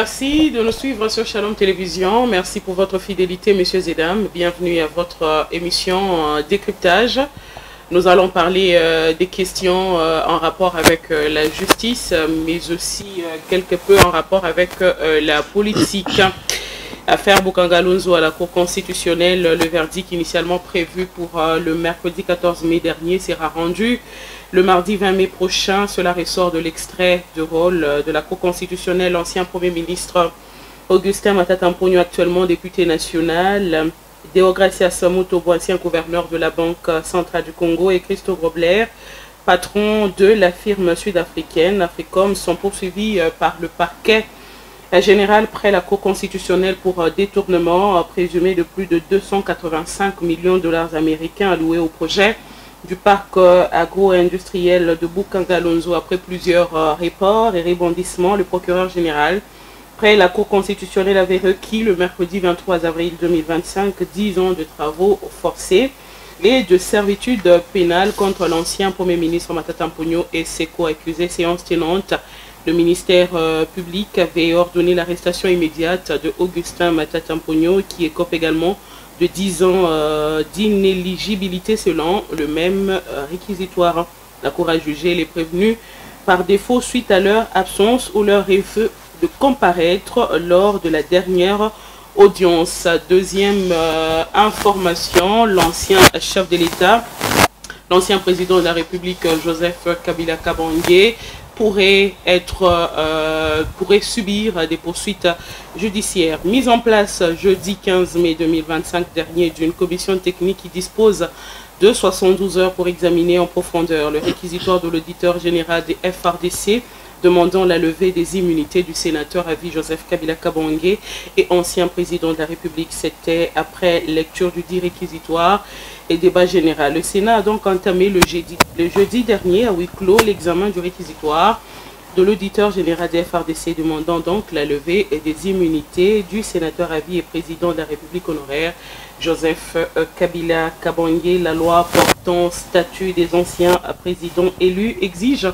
Merci de nous suivre sur Shalom Télévision. Merci pour votre fidélité, messieurs et dames. Bienvenue à votre émission Décryptage. Nous allons parler des questions en rapport avec la justice, mais aussi quelque peu en rapport avec la politique. Affaire Boukangalonzo à la Cour constitutionnelle, le verdict initialement prévu pour le mercredi 14 mai dernier sera rendu. Le mardi 20 mai prochain, cela ressort de l'extrait de rôle de la Cour constitutionnelle, l'ancien Premier ministre Augustin Matata Mponyo, actuellement député national, Deogracia Samutobo, ancien gouverneur de la Banque centrale du Congo, et Christo Grobler, patron de la firme sud-africaine Africom, sont poursuivis par le parquet général près la Cour constitutionnelle pour détournement présumé de plus de 285 millions de dollars américains alloués au projet du parc agro-industriel de Boukangalonzo. Après plusieurs reports et rebondissements, le procureur général près la Cour constitutionnelle avait requis le mercredi 23 avril 2025 10 ans de travaux forcés et de servitude pénale contre l'ancien Premier ministre Matata Mponyo et ses co-accusés. Séance tenante, le ministère public avait ordonné l'arrestation immédiate de Augustin Matata Mponyo, qui écope également de 10 ans d'inéligibilité selon le même réquisitoire. La Cour a jugé les prévenus par défaut suite à leur absence ou leur refus de comparaître lors de la dernière audience. Deuxième information, l'ancien chef de l'État, l'ancien président de la République Joseph Kabila Kabange, pourrait subir des poursuites judiciaires. Mise en place jeudi 15 mai 2025 dernier d'une commission technique qui dispose de 72 heures pour examiner en profondeur le réquisitoire de l'auditeur général des FRDC demandant la levée des immunités du sénateur à vie Joseph Kabila Kabange et ancien président de la République. C'était après lecture du dit réquisitoire et débat général. Le Sénat a donc entamé le jeudi dernier à huis clos l'examen du réquisitoire de l'auditeur général des FRDC demandant donc la levée des immunités du sénateur à vie et président de la République honoraire Joseph Kabila Kabange. La loi portant statut des anciens présidents élus exige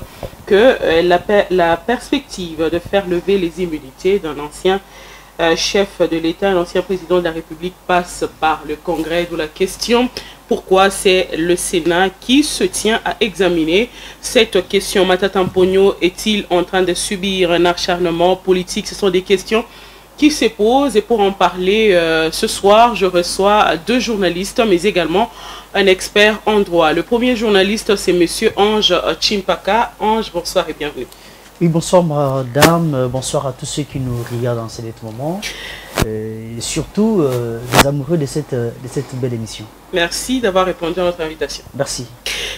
que la perspective de faire lever les immunités d'un ancien chef de l'État, un ancien président de la République, passe par le Congrès. D'où la question: pourquoi c'est le Sénat qui se tient à examiner cette question? Matata Mponyo est-il en train de subir un acharnement politique? Ce sont des questions qui se posent, et pour en parler ce soir, je reçois deux journalistes, mais également un expert en droit. Le premier journaliste, c'est monsieur Ange Chimpaka. Ange, bonsoir et bienvenue. Oui, bonsoir madame, bonsoir à tous ceux qui nous regardent en ce moment, et surtout les amoureux de cette belle émission. Merci d'avoir répondu à notre invitation. Merci.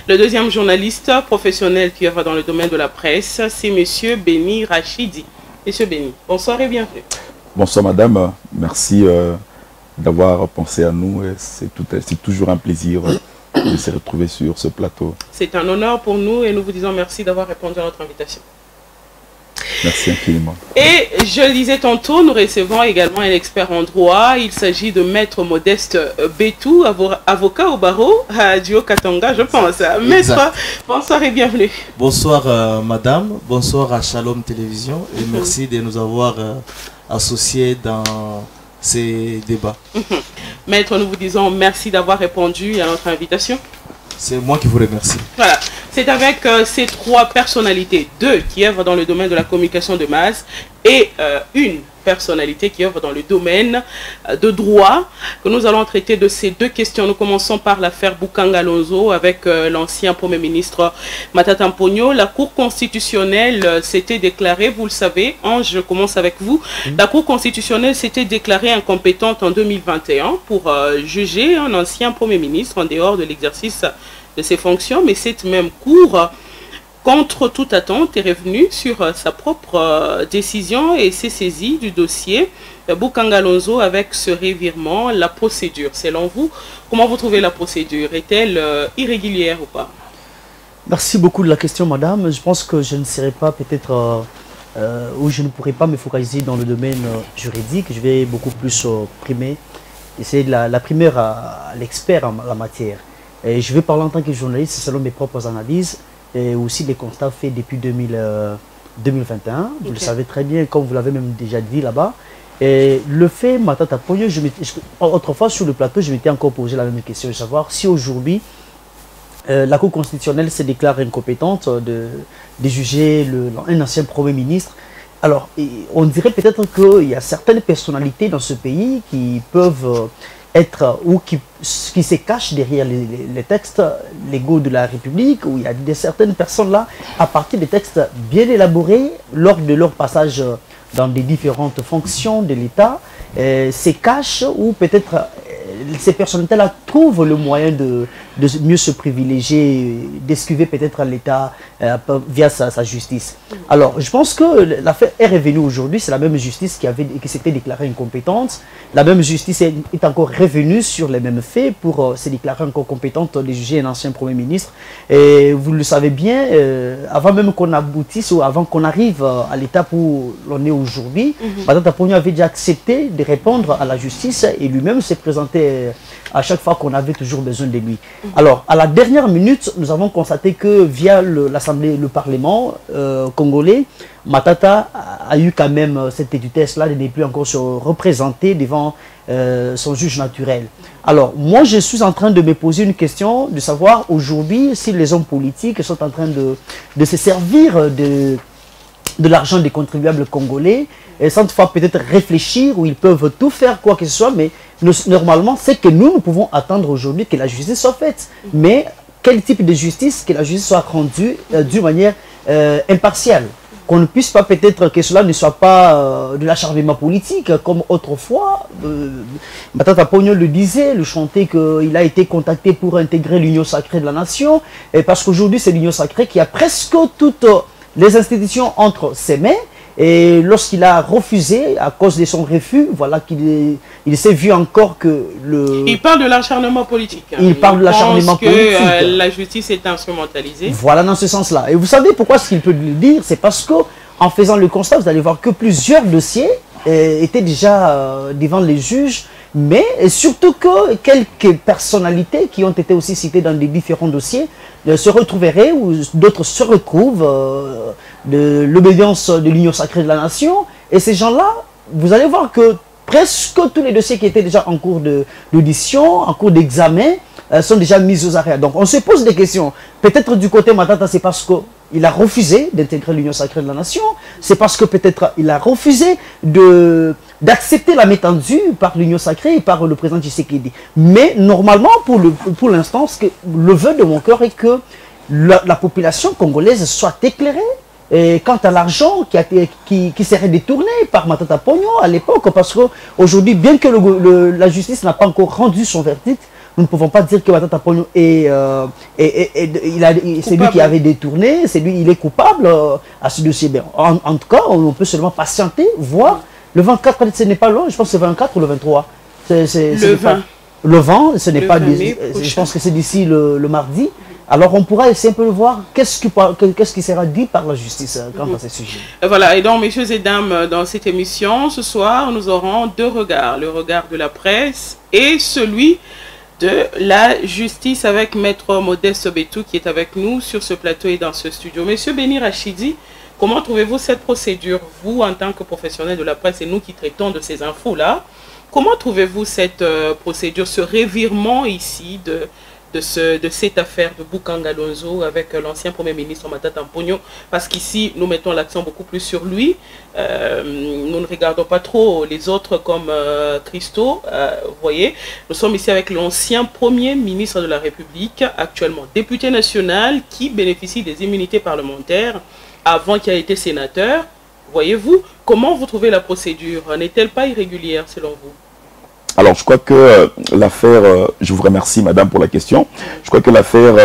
Le deuxième journaliste professionnel qui œuvre dans le domaine de la presse, c'est monsieur Béni Rachidi. Monsieur Béni, bonsoir et bienvenue. Bonsoir madame, merci d'avoir pensé à nous. C'est toujours un plaisir de se retrouver sur ce plateau. C'est un honneur pour nous et nous vous disons merci d'avoir répondu à notre invitation. Merci infiniment. Et je le disais tantôt, nous recevons également un expert en droit. Il s'agit de Maître Modeste Bétou, avocat au barreau à Dio Katanga, je pense. Maître, bonsoir et bienvenue. Bonsoir madame, bonsoir à Shalom Télévision et merci de nous avoir associés dans ces débats. Maître, nous vous disons merci d'avoir répondu à notre invitation. C'est moi qui vous remercie. Voilà. C'est avec ces trois personnalités, deux qui œuvrent dans le domaine de la communication de masse et une personnalité qui œuvre dans le domaine de droit, que nous allons traiter de ces deux questions. Nous commençons par l'affaire Boukangalonzo avec l'ancien Premier ministre Matata Mponyo. La Cour constitutionnelle s'était déclarée, vous le savez, Ange, je commence avec vous. La Cour constitutionnelle s'était déclarée incompétente en 2021 pour juger un ancien Premier ministre en dehors de l'exercice de ses fonctions, mais cette même Cour, contre toute attente, est revenue sur sa propre décision et s'est saisie du dossier Boukangalonzo avec ce revirement. La procédure, selon vous, comment vous trouvez la procédure? Est-elle irrégulière ou pas? Merci beaucoup de la question, madame. Je pense que je ne serai pas peut-être, ou je ne pourrai pas me focaliser dans le domaine juridique. Je vais beaucoup plus primer, essayer de la primaire à l'expert en la matière. Et je vais parler en tant que journaliste selon mes propres analyses et aussi les constats faits depuis 2021. Vous le savez très bien, comme vous l'avez même déjà dit là-bas. Et le fait, Matata Ponyo, autrefois sur le plateau, je m'étais encore posé la même question, de savoir si aujourd'hui, la Cour constitutionnelle se déclare incompétente de juger un ancien Premier ministre. Alors, on dirait peut-être qu'il y a certaines personnalités dans ce pays qui peuvent être, ou qui se cachent derrière les textes légaux de la République, où il y a certaines personnes là, à partir des textes bien élaborés, lors de leur passage dans des différentes fonctions de l'État, se cachent, ou peut-être ces personnalités-là trouvent le moyen de mieux se privilégier, d'esquiver peut-être l'État via sa justice. Alors, je pense que l'affaire est revenue aujourd'hui, c'est la même justice qui s'était déclarée incompétente. La même justice est encore revenue sur les mêmes faits pour se déclarer encore compétente de juger un ancien Premier ministre. Et vous le savez bien, avant même qu'on aboutisse ou avant qu'on arrive à l'étape où l'on est aujourd'hui, Matata Ponyo avait déjà accepté de répondre à la justice et lui-même s'est présenté à chaque fois qu'on avait toujours besoin de lui. Alors, à la dernière minute, nous avons constaté que via l'Assemblée, le Parlement congolais, Matata a eu quand même cette édutesse-là de ne plus encore se représenter devant son juge naturel. Alors, moi, je suis en train de me poser une question, de savoir aujourd'hui si les hommes politiques sont en train de se servir de l'argent des contribuables congolais, et sans toutefois peut-être réfléchir, où ils peuvent tout faire, quoi que ce soit, mais normalement, c'est que nous pouvons attendre aujourd'hui que la justice soit faite. Mais quel type de justice? Que la justice soit rendue d'une manière impartiale. Qu'on ne puisse pas peut-être que cela ne soit pas de l'acharnement politique, comme autrefois. Matata Ponyo le disait, le chantait qu'il a été contacté pour intégrer l'Union sacrée de la nation, et parce qu'aujourd'hui, c'est l'Union sacrée qui a presque toutes les institutions entre ses mains. Et lorsqu'il a refusé, à cause de son refus, voilà qu'il s'est vu encore que le... Il parle de l'acharnement politique. Hein. Il parle de l'acharnement politique. La justice est instrumentalisée. Voilà, dans ce sens-là. Et vous savez pourquoi ce qu'il peut le dire? C'est parce que en faisant le constat, vous allez voir que plusieurs dossiers étaient déjà devant les juges, mais surtout que quelques personnalités qui ont été aussi citées dans des différents dossiers se retrouveraient, ou d'autres se retrouvent de l'obédience de l'Union sacrée de la nation. Et ces gens-là, vous allez voir que presque tous les dossiers qui étaient déjà en cours d'audition, en cours d'examen, sont déjà mis aux arrêts. Donc on se pose des questions. Peut-être du côté Matata, c'est parce qu'il a refusé d'intégrer l'Union sacrée de la nation. C'est parce que peut-être il a refusé d'accepter la métendue par l'Union sacrée et par le président Tshisekedi. Mais normalement, pour l'instant, le vœu de mon cœur est que la population congolaise soit éclairée. Et quant à l'argent qui serait détourné par Matata Ponyo à l'époque, parce qu'aujourd'hui, bien que la justice n'a pas encore rendu son verdict, nous ne pouvons pas dire que Matata Ponyo c'est lui qui avait détourné, il est coupable à ce dossier. En tout cas, on peut seulement patienter, voir. Le 24, ce n'est pas loin, je pense que c'est le 24 ou le 23. Le 20. Le 20, ce n'est pas... Je pense que c'est d'ici le mardi. Alors on pourra essayer un peu de voir qu'est-ce qui sera dit par la justice quant à ces sujets. Voilà, et donc messieurs et dames, dans cette émission, ce soir, nous aurons deux regards. Le regard de la presse et celui de la justice avec Maître Modeste Betou qui est avec nous sur ce plateau et dans ce studio. Monsieur Béni Rachidi, comment trouvez-vous cette procédure, vous en tant que professionnel de la presse et nous qui traitons de ces infos-là, comment trouvez-vous cette procédure, ce revirement ici de cette affaire de Bukanga Lonzo avec l'ancien Premier ministre Matata Ponyo, parce qu'ici nous mettons l'accent beaucoup plus sur lui, nous ne regardons pas trop les autres comme Christo, vous voyez, nous sommes ici avec l'ancien Premier ministre de la République, actuellement député national, qui bénéficie des immunités parlementaires avant qu'il ait été sénateur. Voyez-vous, comment vous trouvez la procédure? N'est-elle pas irrégulière selon vous? Alors, je crois que l'affaire, je vous remercie madame pour la question, je crois que l'affaire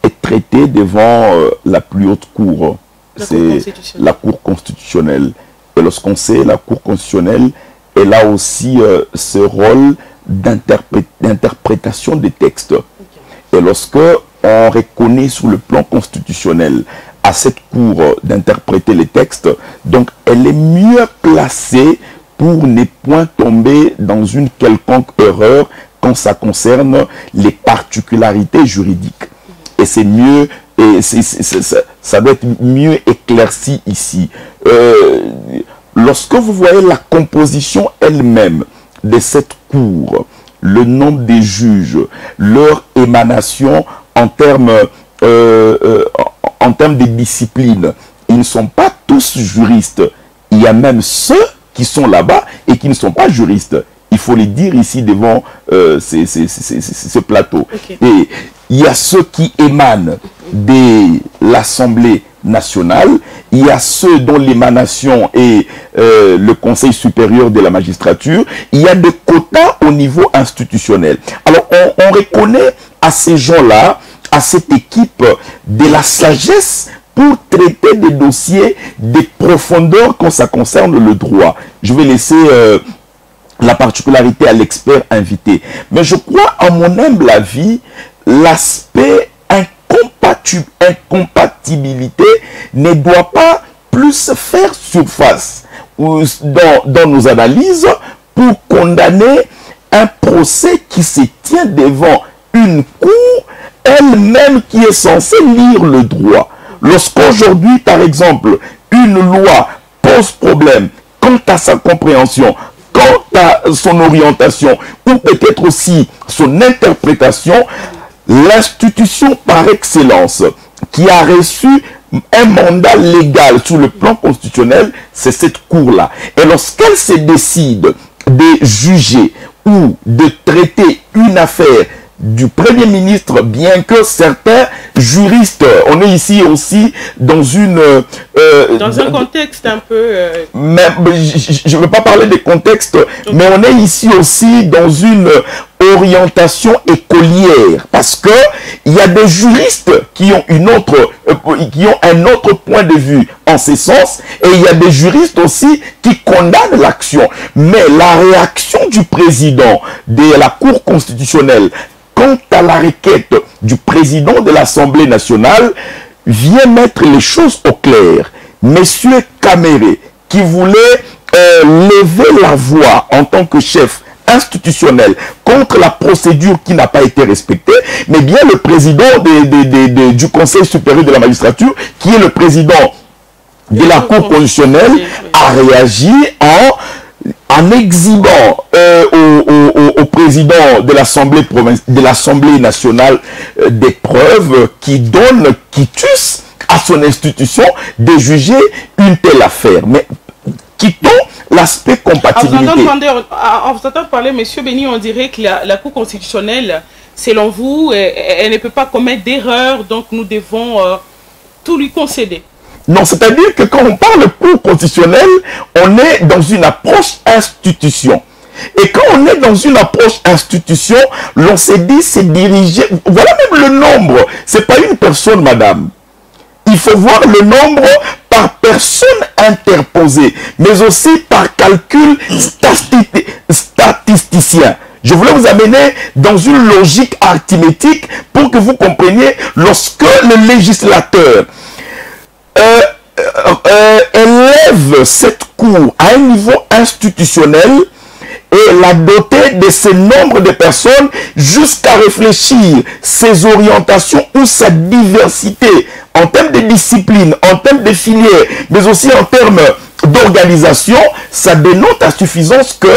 est traitée devant la plus haute cour, c'est la Cour constitutionnelle. Et lorsqu'on sait, la Cour constitutionnelle, elle a aussi ce rôle d'interprétation des textes. Et lorsque on reconnaît sur le plan constitutionnel à cette Cour d'interpréter les textes, donc elle est mieux placée pour ne point tomber dans une quelconque erreur quand ça concerne les particularités juridiques. Et c'est mieux, et ça doit être mieux éclairci ici. Lorsque vous voyez la composition elle-même de cette cour, le nombre des juges, leur émanation en termes de discipline, ils ne sont pas tous juristes. Il y a même ceux qui sont là-bas et qui ne sont pas juristes. Il faut les dire ici devant ce plateau. Okay. Et il y a ceux qui émanent de l'Assemblée nationale, il y a ceux dont l'émanation est le Conseil supérieur de la magistrature, il y a des quotas au niveau institutionnel. Alors on reconnaît à ces gens-là, à cette équipe, de la sagesse pour traiter des dossiers de profondeur quand ça concerne le droit. Je vais laisser la particularité à l'expert invité. Mais je crois, à mon humble avis, l'aspect incompatibilité ne doit pas plus faire surface dans nos analyses pour condamner un procès qui se tient devant une cour elle-même qui est censée lire le droit. Lorsqu'aujourd'hui, par exemple, une loi pose problème quant à sa compréhension, quant à son orientation, ou peut-être aussi son interprétation, l'institution par excellence qui a reçu un mandat légal sur le plan constitutionnel, c'est cette cour-là. Et lorsqu'elle se décide de juger ou de traiter une affaire du Premier ministre, bien que certains juristes, on est ici aussi dans une... dans un contexte un peu... je ne veux pas parler des contextes, okay. Mais on est ici aussi dans une orientation écolière, parce que il y a des juristes qui ont un autre point de vue en ce sens, et il y a des juristes aussi qui condamnent l'action. Mais la réaction du président de la Cour constitutionnelle quant à la requête du président de l'Assemblée nationale vient mettre les choses au clair. Monsieur Caméré, qui voulait lever la voix en tant que chef institutionnel contre la procédure qui n'a pas été respectée, mais bien le président du Conseil supérieur de la magistrature, qui est le président de la Cour constitutionnelle, a réagi en exhibant au président de l'Assemblée nationale des preuves qui donnent quitus à son institution de juger une telle affaire. Mais quittons l'aspect compatibilité. En vous entendant parler, M. Béni, on dirait que la Cour constitutionnelle, selon vous, elle ne peut pas commettre d'erreur, donc nous devons tout lui concéder. Non, c'est-à-dire que quand on parle de Cour constitutionnelle, on est dans une approche institution. Et quand on est dans une approche institution, l'on s'est dit c'est dirigé... Voilà même le nombre. Ce n'est pas une personne, madame. Il faut voir le nombre par personne interposée, mais aussi par calcul statisticien. Je voulais vous amener dans une logique arithmétique pour que vous compreniez lorsque le législateur élève cette cour à un niveau institutionnel et la doter de ce nombre de personnes jusqu'à réfléchir ses orientations ou sa diversité en termes de discipline, en termes de filière, mais aussi en termes d'organisation, ça dénote à suffisance que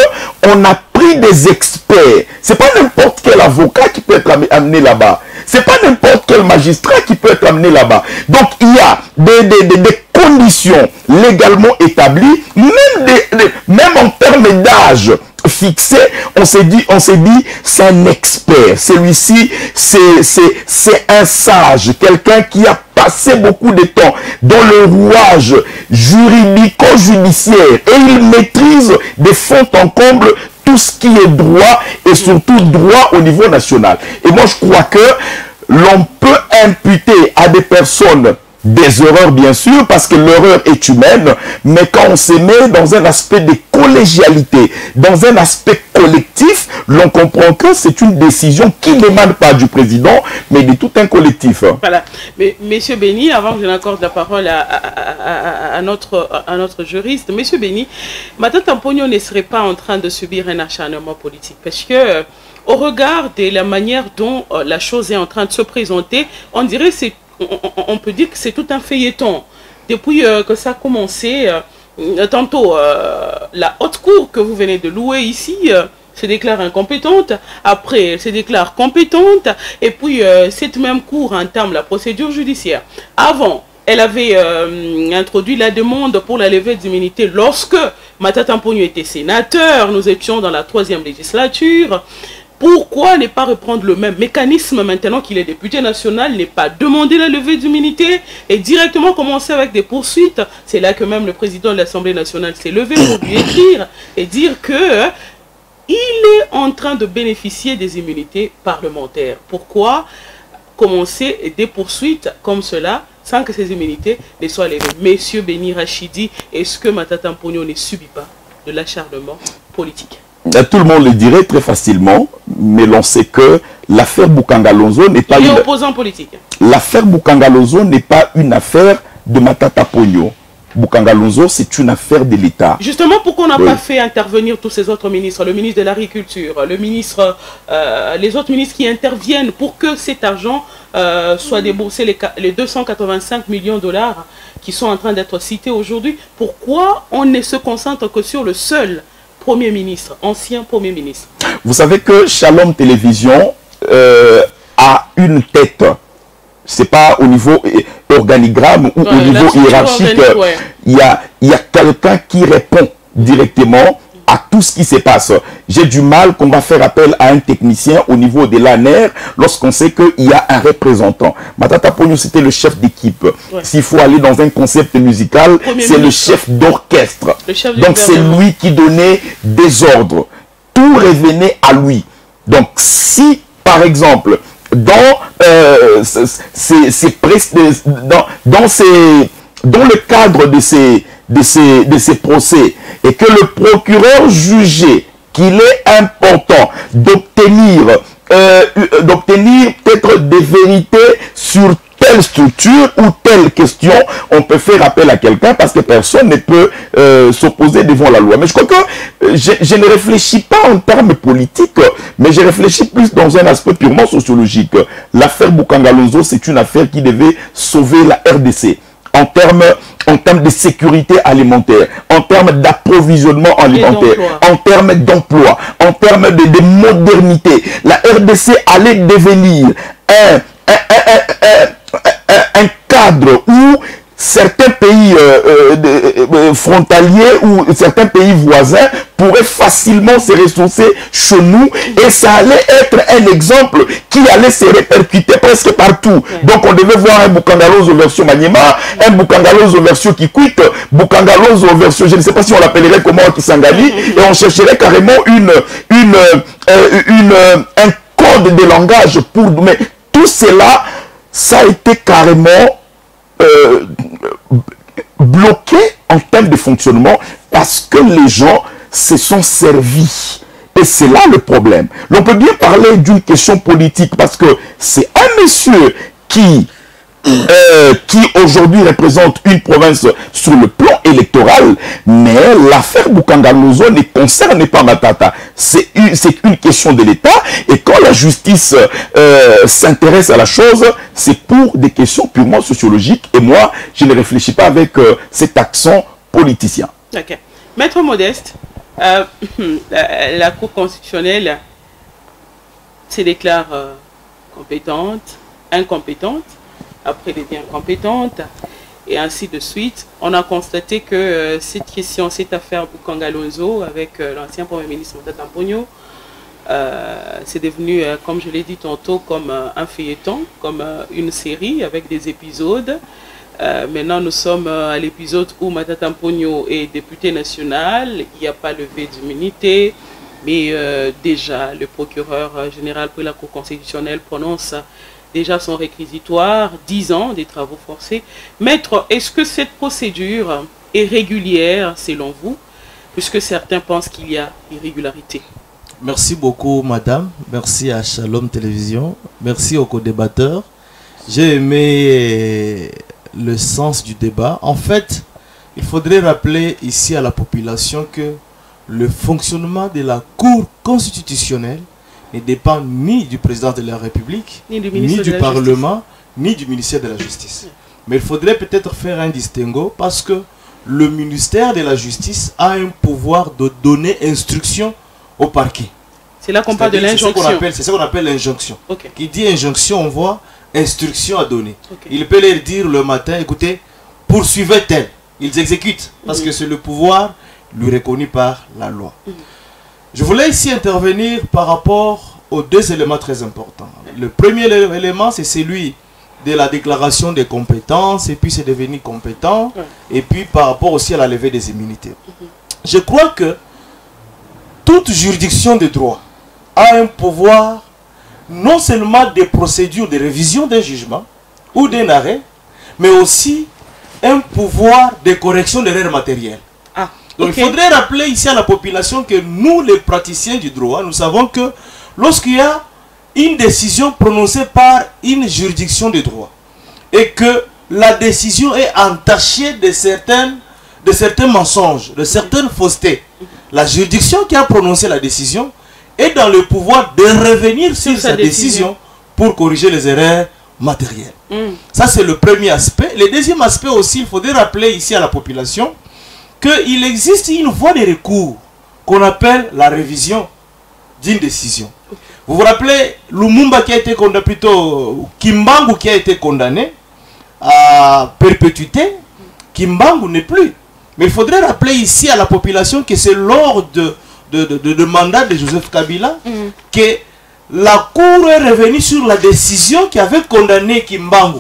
on a pris des experts. C'est pas n'importe quel avocat qui peut être amené là-bas. C'est pas n'importe quel magistrat qui peut être amené là-bas. Donc il y a des conditions légalement établies, même en termes d'âge fixé, on s'est dit c'est un expert. Celui-ci, c'est un sage, quelqu'un qui a passé beaucoup de temps dans le rouage juridico-judiciaire et il maîtrise de fond en comble tout ce qui est droit et surtout droit au niveau national. Et moi je crois que l'on peut imputer à des personnes des erreurs bien sûr, parce que l'erreur est humaine, mais quand on se met dans un aspect de collégialité, dans un aspect collectif, l'on comprend que c'est une décision qui n'émane pas du président, mais de tout un collectif. Voilà. Mais Monsieur Béni, avant que je n'accorde la parole à notre juriste, Monsieur Béni, Matata Mpogno ne serait pas en train de subir un acharnement politique, parce que au regard de la manière dont la chose est en train de se présenter, on dirait on peut dire que c'est tout un feuilleton. Depuis que ça a commencé, tantôt la haute cour que vous venez de louer ici se déclare incompétente, après elle se déclare compétente, et puis cette même cour entame la procédure judiciaire. Avant, elle avait introduit la demande pour la levée d'immunité lorsque Matata Mponyo était sénateur, nous étions dans la 3e législature. Pourquoi ne pas reprendre le même mécanisme maintenant qu'il est député national, ne pas demander la levée d'immunité et directement commencer avec des poursuites? C'est là que même le président de l'Assemblée nationale s'est levé pour lui écrire et dire que il est en train de bénéficier des immunités parlementaires. Pourquoi commencer des poursuites comme cela sans que ces immunités ne soient levées? Monsieur Béni Rachidi, est-ce que Matata Mponyo ne subit pas de l'acharnement politique? Tout le monde le dirait très facilement, mais l'on sait que l'affaire Boukangalonzo n'est pas une... opposant politique. L'affaire Boukangalonzo n'est pas une affaire de Matata Mponyo. Boukangalonzo, c'est une affaire de l'État. Justement, pourquoi on n'a pas fait intervenir tous ces autres ministres, le ministre de l'Agriculture, le ministre, les autres ministres qui interviennent pour que cet argent soit déboursé, les 285 millions de dollars qui sont en train d'être cités aujourd'hui? Pourquoi on ne se concentre que sur le seul Premier ministre, ancien Premier ministre? Vous savez que Shalom Télévision a une tête. C'est pas au niveau organigramme ou au niveau hiérarchique. Ouais. Il y a quelqu'un qui répond directement à tout ce qui se passe. J'ai du mal qu'on va faire appel à un technicien au niveau de l'ANER lorsqu'on sait qu'il y a un représentant. Matata Mponyo, c'était le chef d'équipe. Ouais. S'il faut aller dans un concept musical, c'est le chef d'orchestre. Donc c'est lui qui donnait des ordres. Tout revenait à lui. Donc si, par exemple, dans le cadre de ces procès, et que le procureur jugeait qu'il est important d'obtenir peut-être des vérités sur telle structure ou telle question, on peut faire appel à quelqu'un parce que personne ne peut s'opposer devant la loi. Mais je crois que je ne réfléchis pas en termes politiques, mais je réfléchis plus dans un aspect purement sociologique. L'affaire Boukangalonzo, c'est une affaire qui devait sauver la RDC en termes de sécurité alimentaire, en termes d'approvisionnement alimentaire, en termes d'emploi, en termes de modernité. La RDC allait devenir un cadre où certains pays frontaliers ou certains pays voisins pourraient facilement se ressourcer chez nous, et ça allait être un exemple qui allait se répercuter presque partout. Ouais. Donc on devait voir un Boukangalonzo version Maniema, un Boukangalonzo version Kikwit, Boukangalonzo version, je ne sais pas si on l'appellerait comment, Kisangani, et on chercherait carrément un code de langage pour... Mais tout cela, ça a été carrément bloqué en termes de fonctionnement parce que les gens se sont servis. Et c'est là le problème. On peut bien parler d'une question politique parce que c'est un monsieur qui aujourd'hui représente une province sur le plan électoral, mais l'affaire Boukangalonzo ne concerne pas Matata. C'est une question de l'État, et quand la justice s'intéresse à la chose, c'est pour des questions purement sociologiques, et moi, je ne réfléchis pas avec cet accent politicien. Ok. Maître Modeste, la Cour constitutionnelle se déclare compétente, incompétente, après elle devient compétente, et ainsi de suite. On a constaté que cette affaire Boukangalonzo avec l'ancien Premier ministre Matata Mponyo, c'est devenu, comme je l'ai dit tantôt, comme un feuilleton, comme une série avec des épisodes. Maintenant, nous sommes à l'épisode où Matata Mponyo est député national, il n'y a pas levé d'immunité, mais déjà le procureur général pour la Cour constitutionnelle prononce déjà son réquisitoire, 10 ans des travaux forcés. Maître, est-ce que cette procédure est régulière selon vous, puisque certains pensent qu'il y a irrégularité? Merci beaucoup, madame. Merci à Shalom Télévision. Merci aux co-débatteurs. J'ai aimé le sens du débat. En fait, il faudrait rappeler ici à la population que le fonctionnement de la Cour constitutionnelle ne dépend ni du président de la République, ni du Parlement, ni du ministère de la Justice. Mais il faudrait peut-être faire un distinguo parce que le ministère de la Justice a un pouvoir de donner instruction au parquet. C'est là qu'on parle de l'injonction. C'est ce qu'on appelle l'injonction. Okay. Qui dit injonction, on voit instruction à donner. Okay. Il peut leur dire le matin, écoutez, poursuivez tel. Ils exécutent parce que c'est le pouvoir lui reconnu par la loi. Je voulais ici intervenir par rapport aux deux éléments très importants. Le premier élément, c'est celui de la déclaration des compétences, et puis c'est devenu compétent, et puis par rapport aussi à la levée des immunités. Je crois que toute juridiction de droit a un pouvoir non seulement des procédures de révision d'un jugement ou d'un arrêt, mais aussi un pouvoir de correction d'erreurs matérielles. Donc il faudrait rappeler ici à la population que nous, les praticiens du droit, nous savons que lorsqu'il y a une décision prononcée par une juridiction de droit et que la décision est entachée de certains mensonges, de certaines faussetés, la juridiction qui a prononcé la décision est dans le pouvoir de revenir sur sa décision pour corriger les erreurs matérielles. Ça, c'est le premier aspect. Le deuxième aspect aussi, il faudrait rappeler ici à la population qu'il existe une voie de recours qu'on appelle la révision d'une décision. Vous vous rappelez Lumumba qui a été condamné, plutôt Kimbangu qui a été condamné à perpétuité. Kimbangu n'est plus. Mais il faudrait rappeler ici à la population que c'est lors de mandat de Joseph Kabila que la Cour est revenue sur la décision qui avait condamné Kimbangu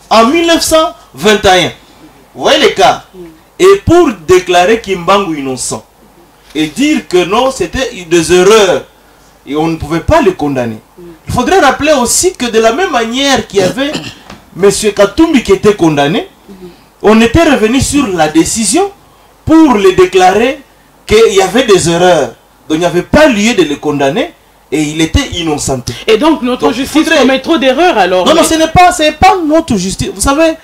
en 1921. Vous voyez les cas. Et pour déclarer Kimbangu innocent et dire que non, c'était des erreurs et on ne pouvait pas le condamner. Il faudrait rappeler aussi que de la même manière qu'il y avait M. Katumbi qui était condamné, on était revenu sur la décision pour le déclarer qu'il y avait des erreurs. Donc il n'y avait pas lieu de le condamner et il était innocenté. Et donc notre justice commet trop d'erreurs alors? Non, non, ce n'est pas notre justice. Vous savez,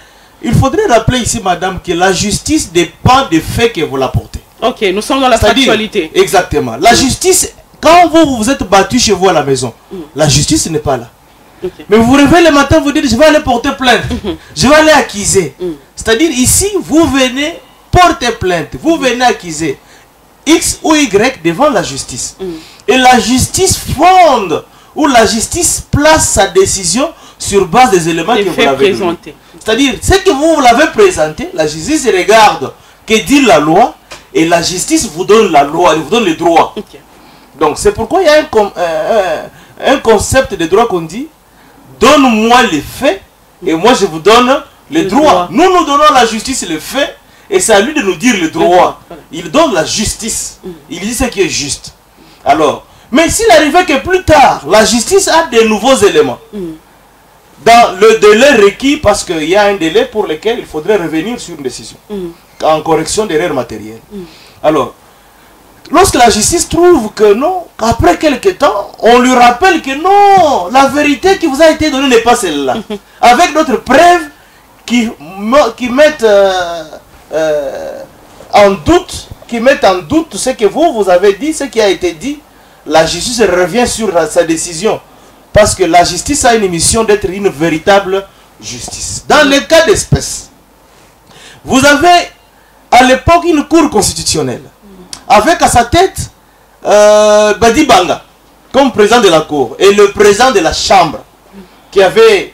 il faudrait rappeler ici, madame, que la justice dépend des faits que vous l'apportez. Ok, nous sommes dans la factualité. Exactement. La justice, quand vous vous êtes battu chez vous à la maison, la justice n'est pas là. Mais vous vous réveillez le matin, vous dites, je vais aller porter plainte. Je vais aller accuser. C'est-à-dire, ici, vous venez porter plainte. Vous venez accuser X ou Y devant la justice. Et la justice fonde, ou la justice place sa décision sur base des éléments que vous l'avez présentés. C'est-à-dire, ce que vous l'avez présenté, la justice regarde que dit la loi, et la justice vous donne la loi, elle vous donne les droits. Donc, c'est pourquoi il y a un concept de droit qu'on dit, donne-moi les faits, et moi je vous donne les droits. Nous, nous donnons à la justice les faits, et c'est à lui de nous dire les droits. Il donne la justice. Il dit ce qui est juste. Alors, mais s'il arrivait que plus tard, la justice a de nouveaux éléments, dans le délai requis, parce qu'il y a un délai pour lequel il faudrait revenir sur une décision, en correction d'erreurs matérielles. Alors, lorsque la justice trouve que non, qu'après quelques temps, on lui rappelle que non, la vérité qui vous a été donnée n'est pas celle-là. Avec d'autres preuves qui mettent en doute, ce que vous avez dit, ce qui a été dit, la justice revient sur sa décision. Parce que la justice a une mission d'être une véritable justice. Dans le cas d'espèce, vous avez à l'époque une cour constitutionnelle, avec à sa tête Badi Banga, comme président de la cour, et le président de la chambre, qui avait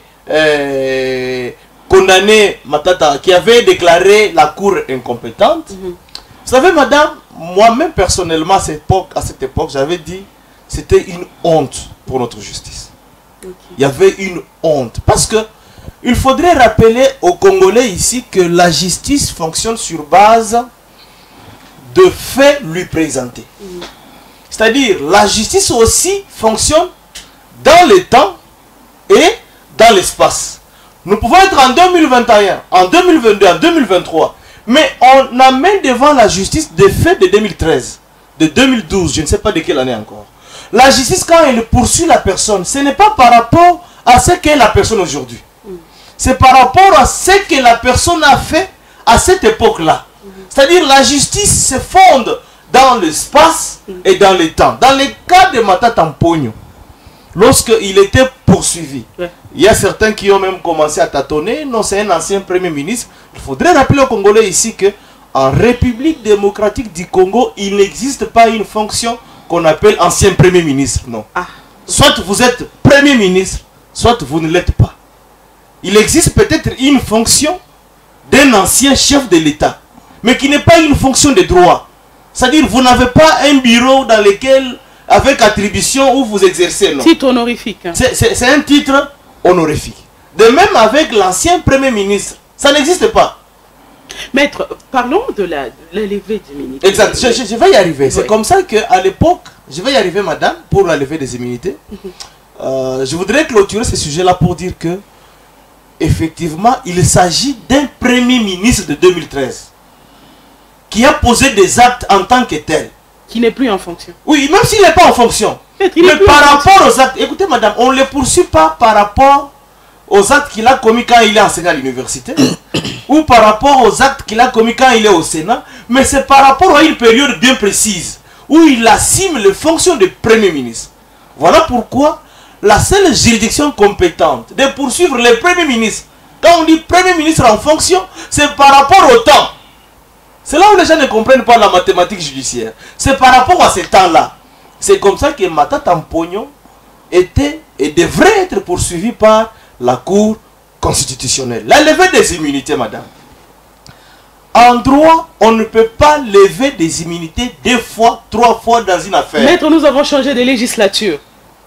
condamné Matata, qui avait déclaré la cour incompétente. Vous savez, madame, moi-même personnellement, à cette époque, j'avais dit, c'était une honte pour notre justice. Il y avait une honte. Parce que il faudrait rappeler aux Congolais ici que la justice fonctionne sur base de faits lui présentés. C'est-à-dire, la justice aussi fonctionne dans le temps et dans l'espace. Nous pouvons être en 2021, en 2022, en 2023, mais on amène devant la justice des faits de 2013, de 2012, je ne sais pas de quelle année encore. La justice, quand elle poursuit la personne, ce n'est pas par rapport à ce qu'est la personne aujourd'hui. C'est par rapport à ce que la personne a fait à cette époque-là. C'est-à-dire la justice se fonde dans l'espace et dans le temps. Dans le cas de Matata Mpogno, lorsqu'il était poursuivi. Ouais. Il y a certains qui ont même commencé à tâtonner. Non, c'est un ancien Premier ministre. Il faudrait rappeler aux Congolais ici que en République démocratique du Congo, il n'existe pas une fonction qu'on appelle ancien Premier ministre. Non. Ah. Soit vous êtes Premier ministre, soit vous ne l'êtes pas. Il existe peut-être une fonction d'un ancien chef de l'État, mais qui n'est pas une fonction de droit. C'est-à-dire, vous n'avez pas un bureau dans lequel, avec attribution, où vous exercez. Non. Titre honorifique. Hein. C'est un titre honorifique. De même avec l'ancien Premier ministre, ça n'existe pas. Maître, parlons de la levée d'immunité. Exact, je vais y arriver. C'est comme ça qu'à l'époque, je vais y arriver, madame, pour la levée des immunités. Je voudrais clôturer ce sujet-là pour dire que, effectivement, il s'agit d'un Premier ministre de 2013 qui a posé des actes en tant que tel. Qui n'est plus en fonction. Oui, même s'il n'est pas en fonction. Mais par rapport aux actes, écoutez, madame, on ne le poursuit pas par rapport aux actes qu'il a commis quand il est enseignant à l'université ou par rapport aux actes qu'il a commis quand il est au Sénat, mais c'est par rapport à une période bien précise où il assume les fonctions de Premier ministre. Voilà pourquoi la seule juridiction compétente de poursuivre les Premiers ministres, quand on dit Premier ministre en fonction, c'est par rapport au temps. C'est là où les gens ne comprennent pas la mathématique judiciaire. C'est par rapport à ce temps-là. C'est comme ça que Matata Mponyo était et devrait être poursuivi par la Cour constitutionnelle. La levée des immunités, madame. En droit, on ne peut pas lever des immunités 2 fois, 3 fois dans une affaire. Maître, nous avons changé de législature.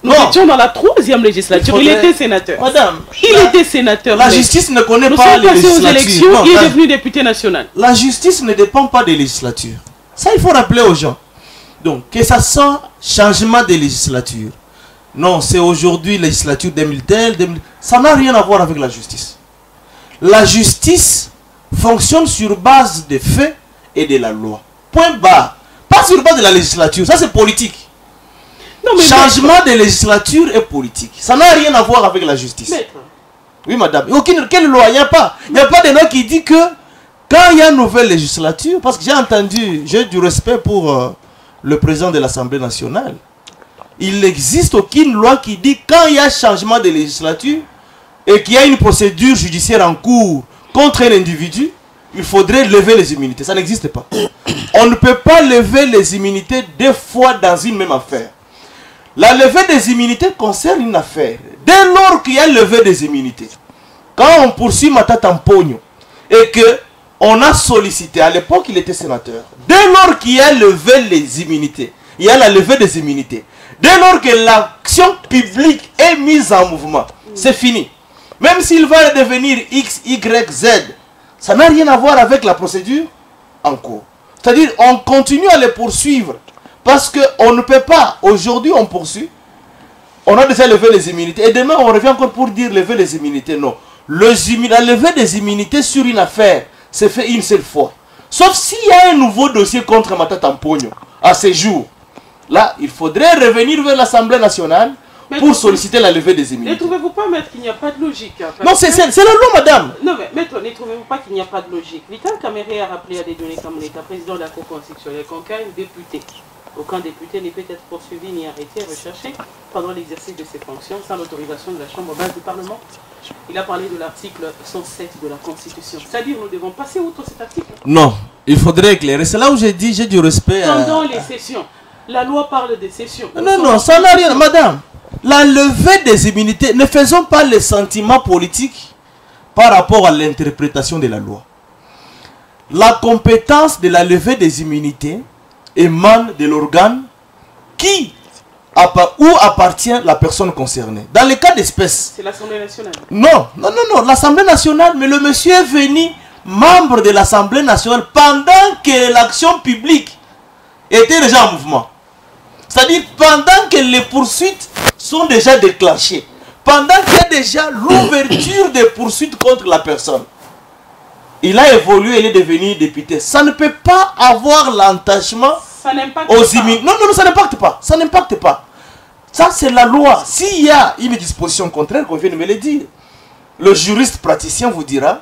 Nous étions dans la 3e législature. Il était sénateur. Madame, il était sénateur. La justice ne connaît nous pas les législatures. Aux élections, non, il est devenu député national. La justice ne dépend pas des législatures. Ça, il faut rappeler aux gens. Donc, que ça soit changement de législature. Non, c'est aujourd'hui législature 2010. Ça n'a rien à voir avec la justice. La justice fonctionne sur base des faits et de la loi. Point barre. Pas sur base de la législature. Ça, c'est politique. Non, mais changement de législature est politique. Ça n'a rien à voir avec la justice. Maître. Oui, madame. Quelle loi? Il n'y a pas. Il n'y a pas de loi qui dit que quand il y a une nouvelle législature, parce que j'ai entendu, j'ai du respect pour le président de l'Assemblée nationale, il n'existe aucune loi qui dit quand il y a changement de législature et qu'il y a une procédure judiciaire en cours contre un individu, il faudrait lever les immunités. Ça n'existe pas. On ne peut pas lever les immunités 2 fois dans une même affaire. La levée des immunités concerne une affaire. Dès lors qu'il y a levée des immunités, quand on poursuit Matata Mponyo et que on a sollicité, à l'époque il était sénateur, dès lors qu'il y a levé les immunités, il y a la levée des immunités, dès lors que l'action publique est mise en mouvement, c'est fini. Même s'il va devenir X, Y, Z, ça n'a rien à voir avec la procédure en cours. C'est-à-dire on continue à les poursuivre. Parce qu'on ne peut pas, aujourd'hui on poursuit, on a déjà levé les immunités, et demain on revient encore pour dire lever les immunités. Non, la levée des immunités sur une affaire, c'est fait une seule fois. Sauf s'il y a un nouveau dossier contre Matata Mponyo, à ce jour. Là, il faudrait revenir vers l'Assemblée nationale pour solliciter la levée des immunités. Ne trouvez-vous pas, maître, qu'il n'y a pas de logique? Non, c'est la loi, madame. Non, mais maître, ne trouvez-vous pas qu'il n'y a pas de logique? Vital Kamerhe a rappelé à des données comme l'État président de la Cour constitutionnelle qu'en cas de député, aucun député ne peut être poursuivi ni arrêté, recherché pendant l'exercice de ses fonctions sans l'autorisation de la Chambre basse du Parlement. Il a parlé de l'article 107 de la Constitution. C'est-à-dire nous devons passer outre cet article. Non, il faudrait éclairer. C'est là où j'ai dit, j'ai du respect. Pendant les sessions. La loi parle des sessions. Non, ça n'a rien. Madame, la levée des immunités, ne faisons pas les sentiments politiques par rapport à l'interprétation de la loi. La compétence de la levée des immunités émane de l'organe où appartient la personne concernée. Dans le cas d'espèce... C'est l'Assemblée nationale. Non, l'Assemblée nationale, mais le monsieur est venu membre de l'Assemblée nationale pendant que l'action publique était déjà en mouvement. C'est-à-dire pendant que les poursuites sont déjà déclenchées, pendant qu'il y a déjà l'ouverture des poursuites contre la personne. Il a évolué, il est devenu député. Ça ne peut pas avoir l'entachement aux immunités. Non, ça n'impacte pas. Ça n'impacte pas. Ça, c'est la loi. S'il y a une disposition contraire, qu'on vient de me le dire, le juriste praticien vous dira,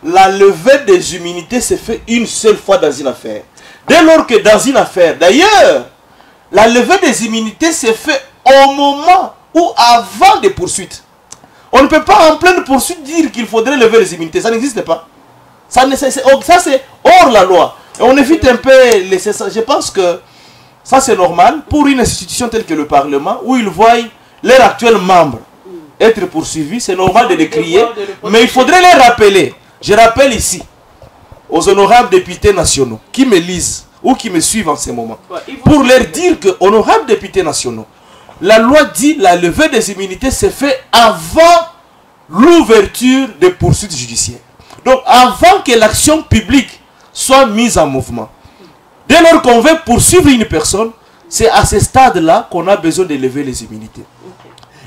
la levée des immunités se fait une seule fois dans une affaire. Dès lors que dans une affaire, d'ailleurs, la levée des immunités se fait au moment ou avant des poursuites. On ne peut pas en pleine poursuite dire qu'il faudrait lever les immunités. Ça n'existe pas. Ça c'est hors la loi. Et on évite un peu laisser ça. Je pense que ça c'est normal pour une institution telle que le Parlement, où ils voient leurs actuels membres être poursuivis. C'est normal de les crier, mais il faudrait les rappeler. Je rappelle ici aux honorables députés nationaux qui me lisent ou qui me suivent en ce moment, pour leur dire que, honorables députés nationaux, la loi dit la levée des immunités se fait avant l'ouverture des poursuites judiciaires. Donc avant que l'action publique soit mise en mouvement. Dès lors qu'on veut poursuivre une personne, c'est à ce stade-là qu'on a besoin de lever les immunités.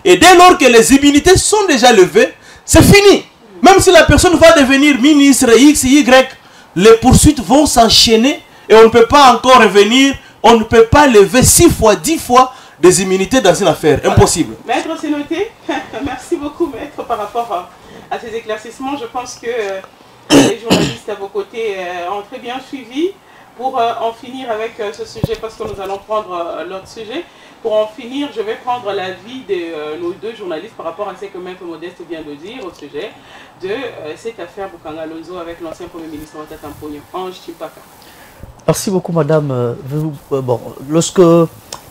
Et dès lors que les immunités sont déjà levées, c'est fini. Même si la personne va devenir ministre X, Y, les poursuites vont s'enchaîner et on ne peut pas encore revenir, on ne peut pas lever 6 fois, 10 fois des immunités dans une affaire. Voilà. Impossible. Maître, c'est noté. Merci beaucoup, maître, par rapport à ces éclaircissements. Je pense que les journalistes à vos côtés ont très bien suivi. Pour en finir avec ce sujet, parce que nous allons prendre l'autre sujet, pour en finir, je vais prendre l'avis de nos deux journalistes par rapport à ce que Maître Modeste vient de dire au sujet de cette affaire Bukanga Lozo avec l'ancien Premier ministre Matata Mponyo. Ange Chimpaka. Merci beaucoup, madame. Bon, lorsque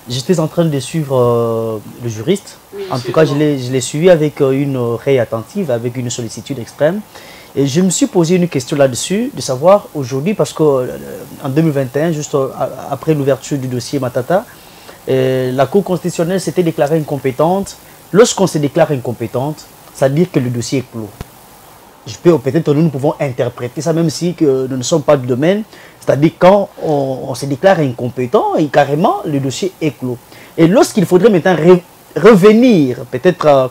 j'étais en train de suivre le juriste, oui, en tout cas, je l'ai suivi avec une oreille attentive, avec une sollicitude extrême. Et je me suis posé une question là-dessus, de savoir aujourd'hui, parce qu'en 2021, juste après l'ouverture du dossier Matata, la Cour constitutionnelle s'était déclarée incompétente. Lorsqu'on se déclare incompétente, ça veut dire que le dossier est clos. Peut-être nous pouvons interpréter ça, même si que nous ne sommes pas du domaine. C'est-à-dire quand on se déclare incompétent, et carrément, le dossier est clos. Et lorsqu'il faudrait maintenant revenir, peut-être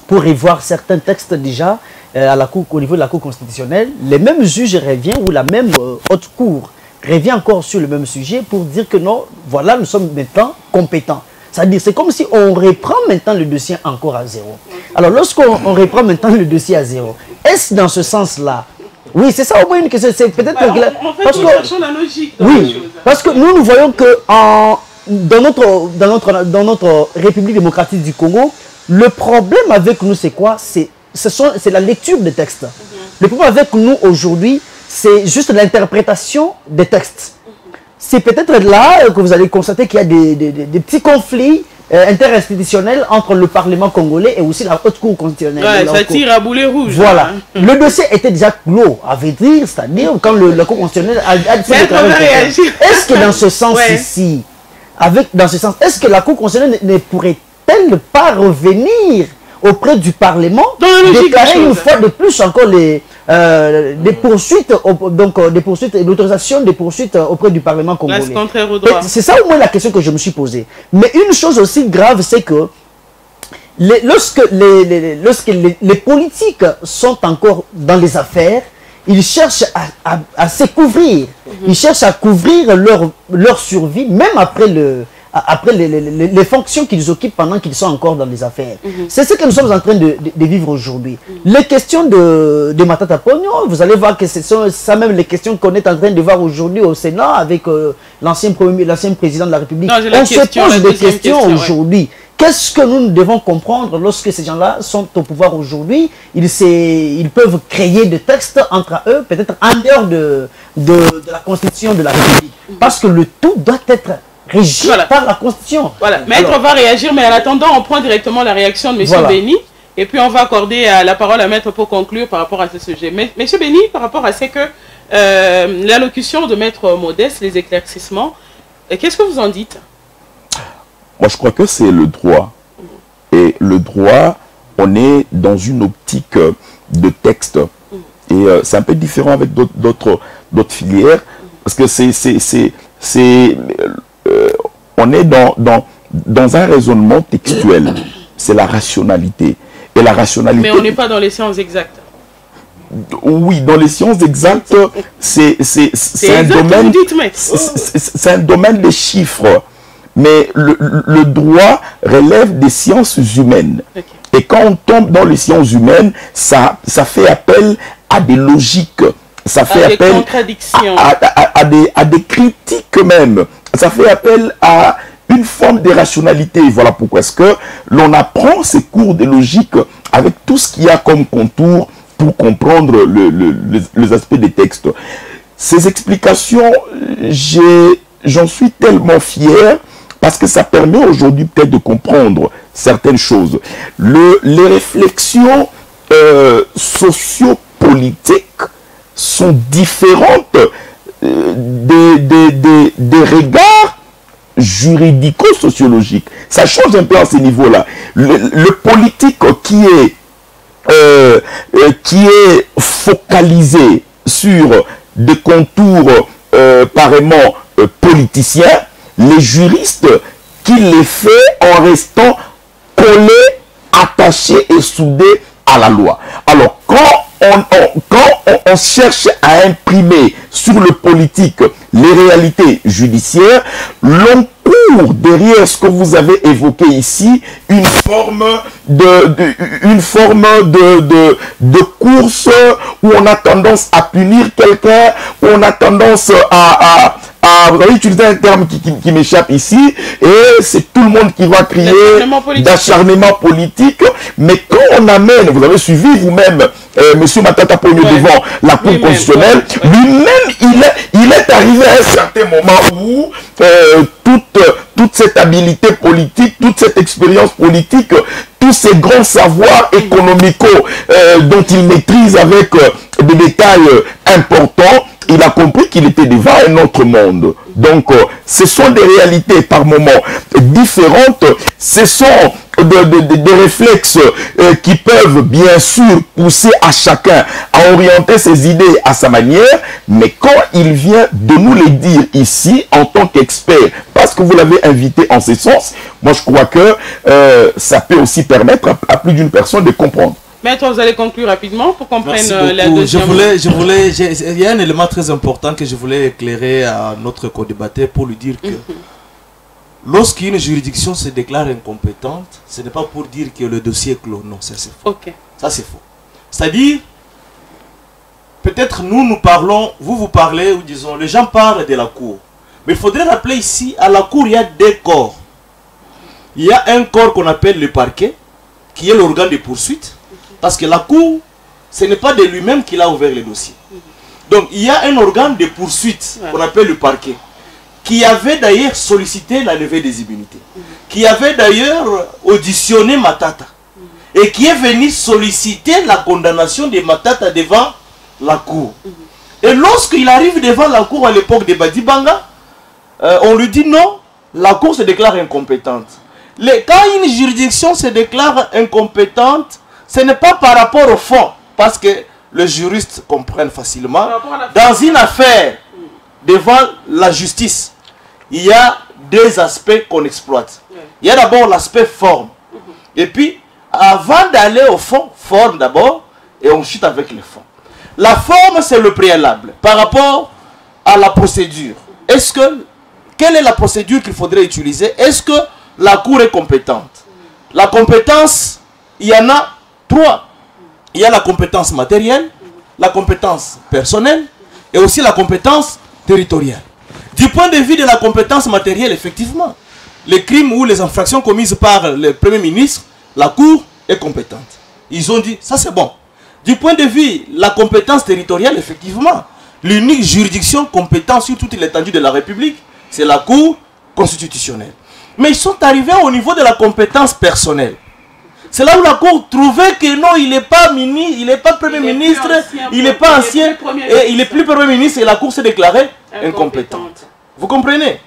pour revoir certains textes déjà, au niveau de la Cour constitutionnelle, les mêmes juges reviennent, ou la même haute cour revient encore sur le même sujet pour dire que non, voilà, nous sommes maintenant compétents. C'est-à-dire, c'est comme si on reprend maintenant le dossier encore à zéro. Alors, lorsqu'on reprend maintenant le dossier à zéro, est-ce dans ce sens-là? Oui, c'est ça au moins une question. C'est peut-être parce que nous cherchons la logique dans les choses. Parce que nous voyons que dans notre République démocratique du Congo, le problème avec nous, c'est quoi? C'est la lecture des textes. Le problème avec nous aujourd'hui, c'est juste l'interprétation des textes. C'est peut-être là que vous allez constater qu'il y a des petits conflits interinstitutionnels entre le Parlement congolais et aussi la haute cour constitutionnelle. Ouais, ça tire à boulet rouge. Voilà. Hein. Le dossier était déjà clos, à vrai dire, c'est-à-dire quand la cour constitutionnelle a déclaré. Est-ce que dans ce sens ici, est-ce que la cour constitutionnelle ne pourrait-elle pas revenir auprès du Parlement, déclarer une fois de plus encore des poursuites, des poursuites et l'autorisation des poursuites auprès du Parlement congolais. C'est ça au moins la question que je me suis posée. Mais une chose aussi grave, c'est que lorsque les politiques sont encore dans les affaires, ils cherchent à se couvrir. Ils cherchent à couvrir leur survie, même après les fonctions qu'ils occupent pendant qu'ils sont encore dans les affaires. C'est ce que nous sommes en train de vivre aujourd'hui. Les questions de Matata Mponyo, vous allez voir que ce sont ça même les questions qu'on est en train de voir aujourd'hui au Sénat avec l'ancien président de la République. On se pose des questions aujourd'hui. Qu'est-ce que nous devons comprendre lorsque ces gens-là sont au pouvoir aujourd'hui? Ils peuvent créer des textes entre eux, peut-être en dehors de la Constitution de la République. Parce que le tout doit être régi par la Constitution. Voilà. Maître va réagir, mais en attendant, on prend directement la réaction de M. Béni. Et puis on va accorder la parole à Maître pour conclure par rapport à ce sujet. Mais M. Béni, par rapport à ce que l'allocution de Maître Modeste, les éclaircissements, qu'est-ce que vous en dites? Moi, je crois que c'est le droit. Et le droit, on est dans une optique de texte. Et c'est un peu différent avec d'autres filières. Parce que on est dans un raisonnement textuel. C'est la rationalité. Et la rationalité... Mais on n'est pas dans les sciences exactes. Oui, dans les sciences exactes, c'est un domaine de chiffres. Mais le droit relève des sciences humaines. Et quand on tombe dans les sciences humaines, ça fait appel à des logiques. Ça fait appel à des critiques même. Ça fait appel à une forme de rationalité. Voilà pourquoi est-ce que l'on apprend ces cours de logique avec tout ce qu'il y a comme contour pour comprendre les aspects des textes. Ces explications, j'en suis tellement fier parce que ça permet aujourd'hui peut-être de comprendre certaines choses. Les réflexions sociopolitiques sont différentes des regards juridico-sociologiques. Ça change un peu à ce niveau-là. Le politique qui est focalisé sur des contours pareillement politiciens, les juristes qui les fait en restant collés, attachés et soudés à la loi. Alors, quand on cherche à imprimer sur le politique les réalités judiciaires, l'on court derrière ce que vous avez évoqué ici, une forme de course où on a tendance à punir quelqu'un, où on a tendance vous avez utilisé un terme qui m'échappe ici, et c'est tout le monde qui va crier d'acharnement politique. Mais quand on amène, vous avez suivi vous-même Monsieur Matata Pogno devant la Cour constitutionnelle, lui-même, il est arrivé à un certain moment où toute cette habileté politique, toute cette expérience politique, tous ces grands savoirs économicaux dont il maîtrise avec des détails importants, il a compris qu'il était devant un autre monde. Donc, ce sont des réalités par moments différentes. Ce sont des réflexes qui peuvent bien sûr pousser à chacun à orienter ses idées à sa manière. Mais quand il vient de nous les dire ici, en tant qu'expert, parce que vous l'avez invité en ce sens, moi je crois que ça peut aussi permettre à plus d'une personne de comprendre. Maître, vous allez conclure rapidement pour qu'on prenne la deuxième. Il y a un élément très important que je voulais éclairer à notre co-débatteur pour lui dire que lorsqu'une juridiction se déclare incompétente, ce n'est pas pour dire que le dossier est clos. Non, ça c'est faux. Okay. Ça c'est faux. C'est-à-dire, peut-être nous parlons, vous parlez, ou disons, les gens parlent de la cour. Mais il faudrait rappeler ici, à la cour, il y a deux corps. Il y a un corps qu'on appelle le parquet, qui est l'organe de poursuite. Parce que la cour, ce n'est pas de lui-même qu'il a ouvert le dossier. Donc, il y a un organe de poursuite qu'on appelle le parquet, qui avait d'ailleurs sollicité la levée des immunités, qui avait d'ailleurs auditionné Matata, et qui est venu solliciter la condamnation de Matata devant la cour. Et lorsqu'il arrive devant la cour à l'époque de Badibanga, on lui dit non, la cour se déclare incompétente. Quand une juridiction se déclare incompétente, ce n'est pas par rapport au fond, parce que les juristes comprennent facilement. Dans une affaire devant la justice, il y a deux aspects qu'on exploite. Il y a d'abord l'aspect forme. Et puis, avant d'aller au fond, forme d'abord, et ensuite avec le fond. La forme, c'est le préalable par rapport à la procédure. Quelle est la procédure qu'il faudrait utiliser? Est-ce que la cour est compétente? La compétence, il y en a trois. Il y a la compétence matérielle, la compétence personnelle et aussi la compétence territoriale. Du point de vue de la compétence matérielle, effectivement, les crimes ou les infractions commises par le Premier ministre, la Cour est compétente. Ils ont dit, ça c'est bon. Du point de vue de la compétence territoriale, effectivement, l'unique juridiction compétente sur toute l'étendue de la République, c'est la Cour constitutionnelle. Mais ils sont arrivés au niveau de la compétence personnelle. C'est là où la Cour trouvait que non, il n'est pas ministre, il n'est pas Premier ministre, il n'est pas ancien, et il n'est plus Premier ministre, et la Cour s'est déclarée incompétente. Vous comprenez?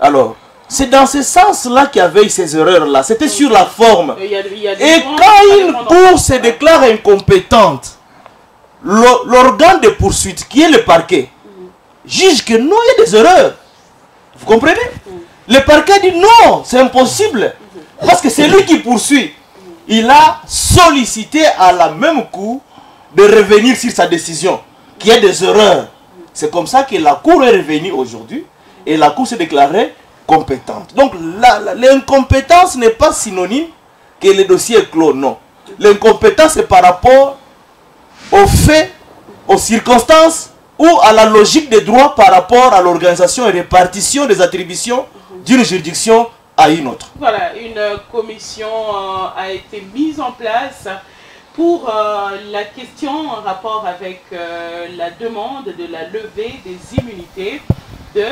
Alors, c'est dans ce sens-là qu'il y avait ces erreurs-là. C'était sur la forme. Et quand une Cour se déclare incompétente, l'organe de poursuite, qui est le parquet, juge que non, il y a des erreurs. Vous comprenez? Le parquet dit non, c'est impossible. Parce que c'est lui qui poursuit. Il a sollicité à la même Cour de revenir sur sa décision, qu'il y a des erreurs. C'est comme ça que la Cour est revenue aujourd'hui et la Cour s'est déclarée compétente. Donc l'incompétence n'est pas synonyme que le dossier est clos, non. L'incompétence est par rapport aux faits, aux circonstances ou à la logique des droits par rapport à l'organisation et répartition des attributions d'une juridiction à une autre. Voilà, une commission a été mise en place pour la question en rapport avec la demande de la levée des immunités de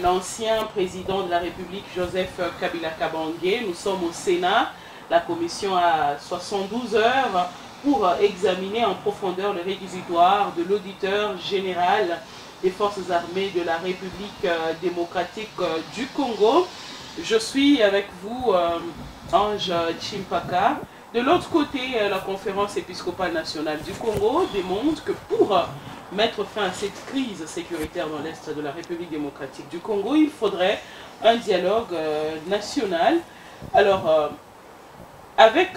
l'ancien président de la République, Joseph Kabila Kabange. Nous sommes au Sénat. La commission a 72 heures pour examiner en profondeur le réquisitoire de l'auditeur général des forces armées de la République démocratique du Congo. Je suis avec vous, Ange Chimpaka. De l'autre côté, la conférence épiscopale nationale du Congo démontre que pour mettre fin à cette crise sécuritaire dans l'Est de la République démocratique du Congo, il faudrait un dialogue national. Alors, avec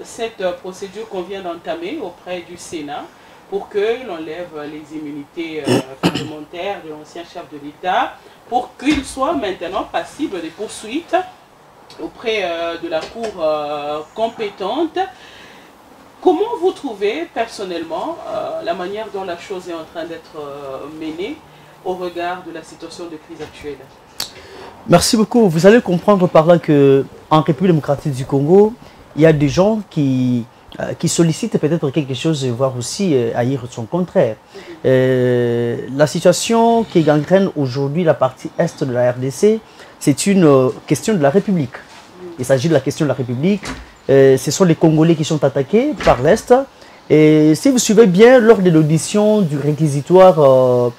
cette procédure qu'on vient d'entamer auprès du Sénat, pour que l'on lève les immunités parlementaires de l'ancien chef de l'État, pour qu'il soit maintenant passible des poursuites auprès de la Cour compétente. Comment vous trouvez personnellement la manière dont la chose est en train d'être menée au regard de la situation de crise actuelle? Merci beaucoup. Vous allez comprendre par là qu'en République démocratique du Congo, il y a des gens qui sollicitent peut-être quelque chose, voire aussi ailleurs son contraire. La situation qui gangrène aujourd'hui la partie est de la RDC, c'est une question de la République. Il s'agit de la question de la République. Ce sont les Congolais qui sont attaqués par l'Est. Et si vous suivez bien, lors de l'audition du réquisitoire au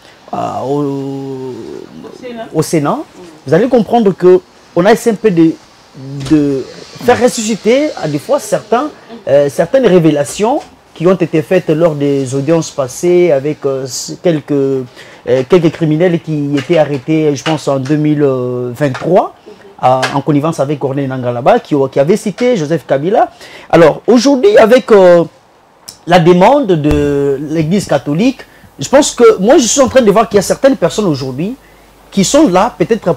Sénat, vous allez comprendre qu'on a essayé un peu de faire ressusciter à des fois certaines révélations qui ont été faites lors des audiences passées avec quelques criminels qui étaient arrêtés, je pense, en 2023. En connivence avec Corneille Nangaa là-bas, qui avait cité Joseph Kabila. Alors, aujourd'hui, avec la demande de l'Église catholique, je pense que moi, je suis en train de voir qu'il y a certaines personnes aujourd'hui qui sont là peut-être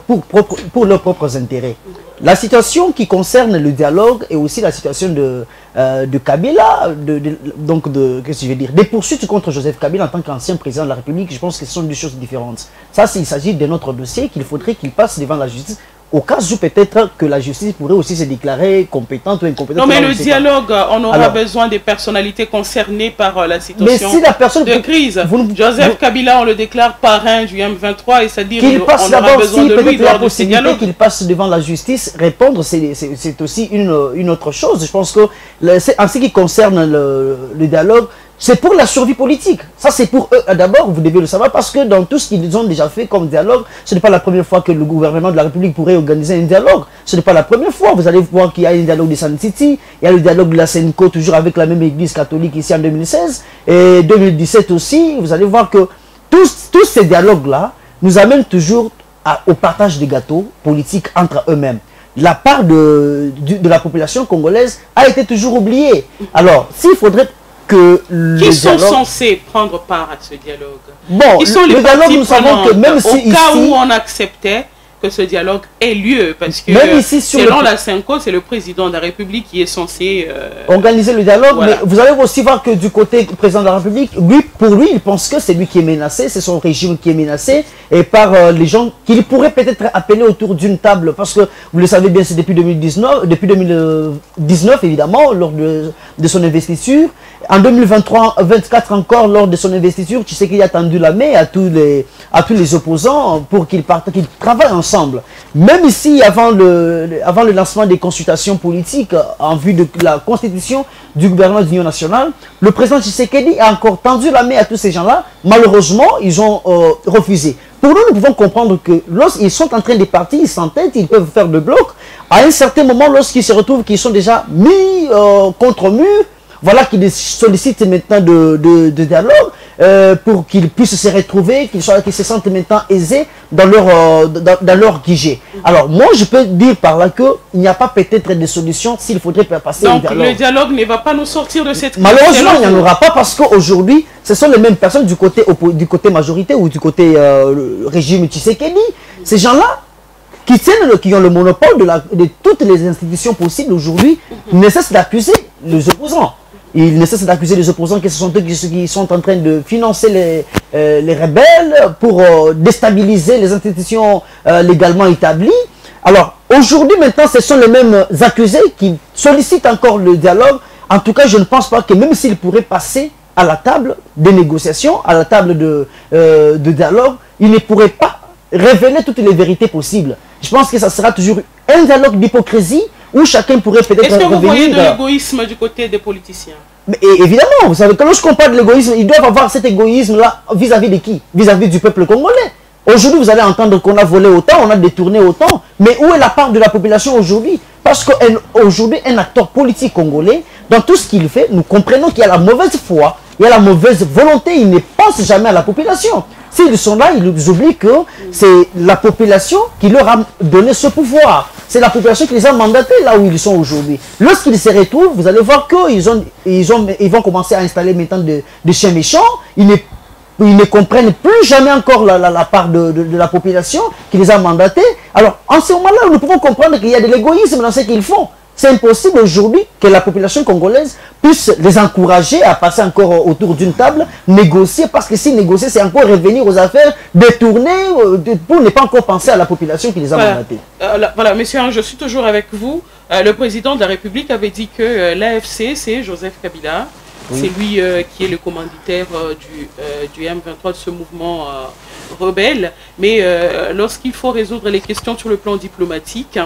pour leurs propres intérêts. La situation qui concerne le dialogue et aussi la situation de Kabila, qu'est-ce que je veux dire, des poursuites contre Joseph Kabila en tant qu'ancien président de la République, je pense que ce sont deux choses différentes. Ça, il s'agit d'un autre dossier qu'il faudrait qu'il passe devant la justice, au cas où peut-être que la justice pourrait aussi se déclarer compétente ou incompétente. Non, mais le dialogue, on aura besoin des personnalités concernées par la situation de crise. Joseph Kabila, on le déclare parrain du M23 et c'est-à-dire qu'on aura besoin de lui lors de ces dialogues. Qu'il passe devant la justice, répondre, c'est aussi une autre chose. Je pense que en ce qui concerne le dialogue, c'est pour la survie politique. Ça, c'est pour eux d'abord, vous devez le savoir, parce que dans tout ce qu'ils ont déjà fait comme dialogue, ce n'est pas la première fois que le gouvernement de la République pourrait organiser un dialogue. Ce n'est pas la première fois. Vous allez voir qu'il y a un dialogue de San City, il y a le dialogue de la Senco, toujours avec la même église catholique ici en 2016, et 2017 aussi. Vous allez voir que tous ces dialogues-là nous amènent toujours au partage des gâteaux politiques entre eux-mêmes. La part de la population congolaise a été toujours oubliée. Alors, s'il faudrait qui sont censés prendre part à ce dialogue? Bon, qui sont les dialogue, nous savons que même si au cas où on acceptait que ce dialogue ait lieu, parce que même ici, selon la Senco, c'est le président de la République qui est censé organiser le dialogue, voilà. Mais vous allez aussi voir que du côté du président de la République, pour lui, il pense que c'est lui qui est menacé, c'est son régime qui est menacé, et par les gens qu'il pourrait peut-être appeler autour d'une table, parce que vous le savez bien, c'est depuis 2019 évidemment, lors de son investiture. En 2023-24 encore, lors de son investiture, tu sais qu'il a tendu la main à tous les opposants pour qu'ils travaillent ensemble. Même ici, avant le lancement des consultations politiques en vue de la constitution du gouvernement d'union nationale, le président Tshisekedi a encore tendu la main à tous ces gens-là. Malheureusement, ils ont refusé. Pour nous, nous pouvons comprendre que lorsqu'ils sont en train de partir, ils s'entêtent, ils peuvent faire le bloc. À un certain moment, lorsqu'ils se retrouvent qu'ils sont déjà mis contre mur, voilà qu'ils sollicitent maintenant de dialogue pour qu'ils puissent se retrouver, qu'ils se sentent maintenant aisés dans leur guigé. Alors moi je peux dire par là qu'il n'y a pas peut-être de solution s'il faudrait passer un dialogue. Donc le dialogue ne va pas nous sortir de cette crise. Malheureusement il n'y en aura pas parce qu'aujourd'hui ce sont les mêmes personnes du côté majorité ou du côté régime Tshisekedi. Ces gens-là qui ont le monopole de toutes les institutions possibles aujourd'hui ne cessent d'accuser les opposants. Il ne cesse d'accuser les opposants que ce sont eux qui sont en train de financer les rebelles pour déstabiliser les institutions légalement établies. Alors, aujourd'hui, maintenant, ce sont les mêmes accusés qui sollicitent encore le dialogue. En tout cas, je ne pense pas que même s'ils pourraient passer à la table des négociations, à la table de dialogue, ils ne pourraient pas révéler toutes les vérités possibles. Je pense que ça sera toujours un dialogue d'hypocrisie où chacun pourrait peut-être revenir... Est-ce que vous voyez de l'égoïsme du côté des politiciens? Mais évidemment, vous savez que lorsqu'on parle de l'égoïsme, ils doivent avoir cet égoïsme-là vis-à-vis de qui? Vis-à-vis du peuple congolais. Aujourd'hui, vous allez entendre qu'on a volé autant, on a détourné autant. Mais où est la part de la population aujourd'hui? Parce qu'aujourd'hui, un acteur politique congolais, dans tout ce qu'il fait, nous comprenons qu'il y a la mauvaise foi, il y a la mauvaise volonté, il ne pense jamais à la population. S'ils sont là, ils oublient que c'est la population qui leur a donné ce pouvoir. C'est la population qui les a mandatés là où ils sont aujourd'hui. Lorsqu'ils se retrouvent, vous allez voir qu'ils vont commencer à installer maintenant des chiens méchants. Ils ne comprennent plus jamais encore la part de la population qui les a mandatés. Alors, en ce moment-là, nous pouvons comprendre qu'il y a de l'égoïsme dans ce qu'ils font. C'est impossible aujourd'hui que la population congolaise puisse les encourager à passer encore autour d'une table, négocier, parce que si négocier, c'est encore revenir aux affaires, détourner, pour ne pas encore penser à la population qui les a mandatés. Voilà, monsieur, je suis toujours avec vous. Le président de la République avait dit que l'AFC, c'est Joseph Kabila. Oui. C'est lui qui est le commanditaire du M23, de ce mouvement rebelle. Mais lorsqu'il faut résoudre les questions sur le plan diplomatique,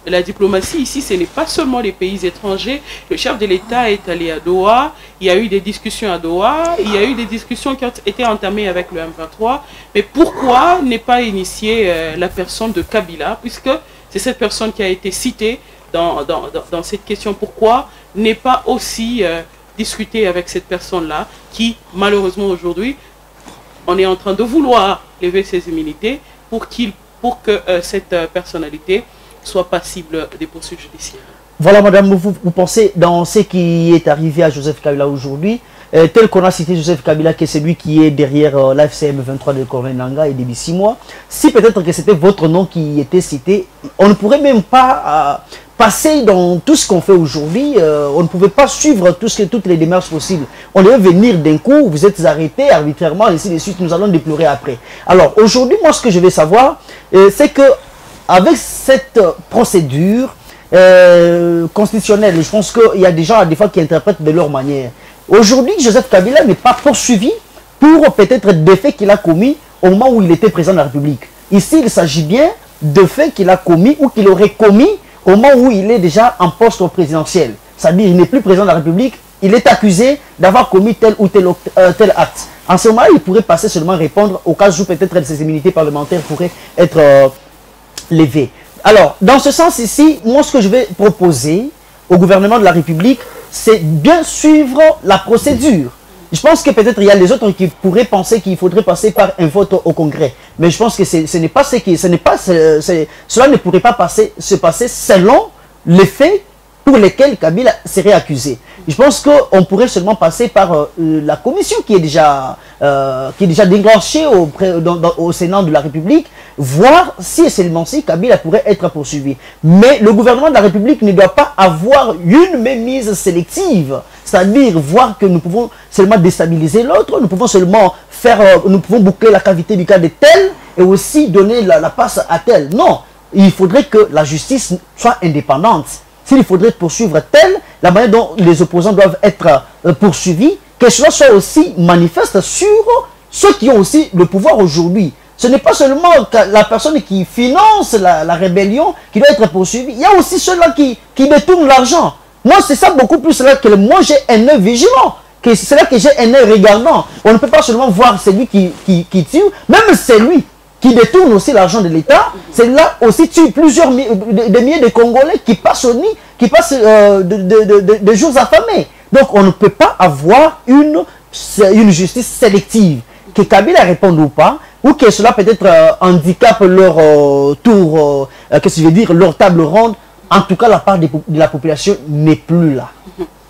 la diplomatie ici, ce n'est pas seulement les pays étrangers. Le chef de l'État est allé à Doha. Il y a eu des discussions à Doha. Il y a eu des discussions qui ont été entamées avec le M23. Mais pourquoi ne pas initier la personne de Kabila, puisque c'est cette personne qui a été citée dans cette question? Pourquoi ne pas aussi discuter avec cette personne-là qui, malheureusement aujourd'hui, on est en train de vouloir lever ses immunités pour que cette personnalité soit passible des poursuites judiciaires? Voilà, madame, vous pensez dans ce qui est arrivé à Joseph Kabila aujourd'hui, tel qu'on a cité Joseph Kabila, qui est celui qui est derrière l'AFCM 23 de Corneille Nangaa et depuis 6 mois, si peut-être que c'était votre nom qui était cité, on ne pourrait même pas passer dans tout ce qu'on fait aujourd'hui, on ne pouvait pas suivre toutes les démarches possibles. On devait venir d'un coup, vous êtes arrêté arbitrairement, ainsi de suite, nous allons déplorer après. Alors aujourd'hui, moi ce que je vais savoir, c'est que avec cette procédure constitutionnelle, je pense qu'il y a des gens des fois qui interprètent de leur manière. Aujourd'hui, Joseph Kabila n'est pas poursuivi pour peut-être des faits qu'il a commis au moment où il était président de la République. Ici, il s'agit bien de faits qu'il a commis ou qu'il aurait commis au moment où il est déjà en poste présidentiel. C'est-à-dire qu'il n'est plus président de la République, il est accusé d'avoir commis tel ou tel acte. En ce moment, il pourrait passer seulement répondre au cas où peut-être ses immunités parlementaires pourraient être levées. Alors, dans ce sens ici, moi ce que je vais proposer au gouvernement de la République, c'est bien suivre la procédure. Je pense que peut-être il y a les autres qui pourraient penser qu'il faudrait passer par un vote au Congrès. Mais je pense que cela ne pourrait pas se passer selon les faits pour lesquels Kabila serait accusé. Je pense qu'on pourrait seulement passer par la commission qui est déjà déclenchée au Sénat de la République, voir si et seulement si Kabila pourrait être poursuivi. Mais le gouvernement de la République ne doit pas avoir une mainmise sélective, c'est-à-dire voir que nous pouvons seulement déstabiliser l'autre, nous pouvons boucler la cavité du cas de tel et aussi donner la passe à tel. Non, il faudrait que la justice soit indépendante. S'il faudrait poursuivre tel, la manière dont les opposants doivent être poursuivis, que cela soit aussi manifeste sur ceux qui ont aussi le pouvoir aujourd'hui. Ce n'est pas seulement la personne qui finance la rébellion qui doit être poursuivie. Il y a aussi ceux-là qui détournent l'argent. Moi, c'est ça beaucoup plus là que moi, j'ai un œil vigilant. C'est là que j'ai un œil regardant. On ne peut pas seulement voir celui qui tue, même celui qui détourne aussi l'argent de l'État. C'est là aussi tue plusieurs des milliers de Congolais qui passent au nid, qui passent de jours affamés. Donc, on ne peut pas avoir une justice sélective. Que Kabila réponde ou pas, ou que cela peut-être handicape leur leur table ronde. En tout cas, la part de la population n'est plus là.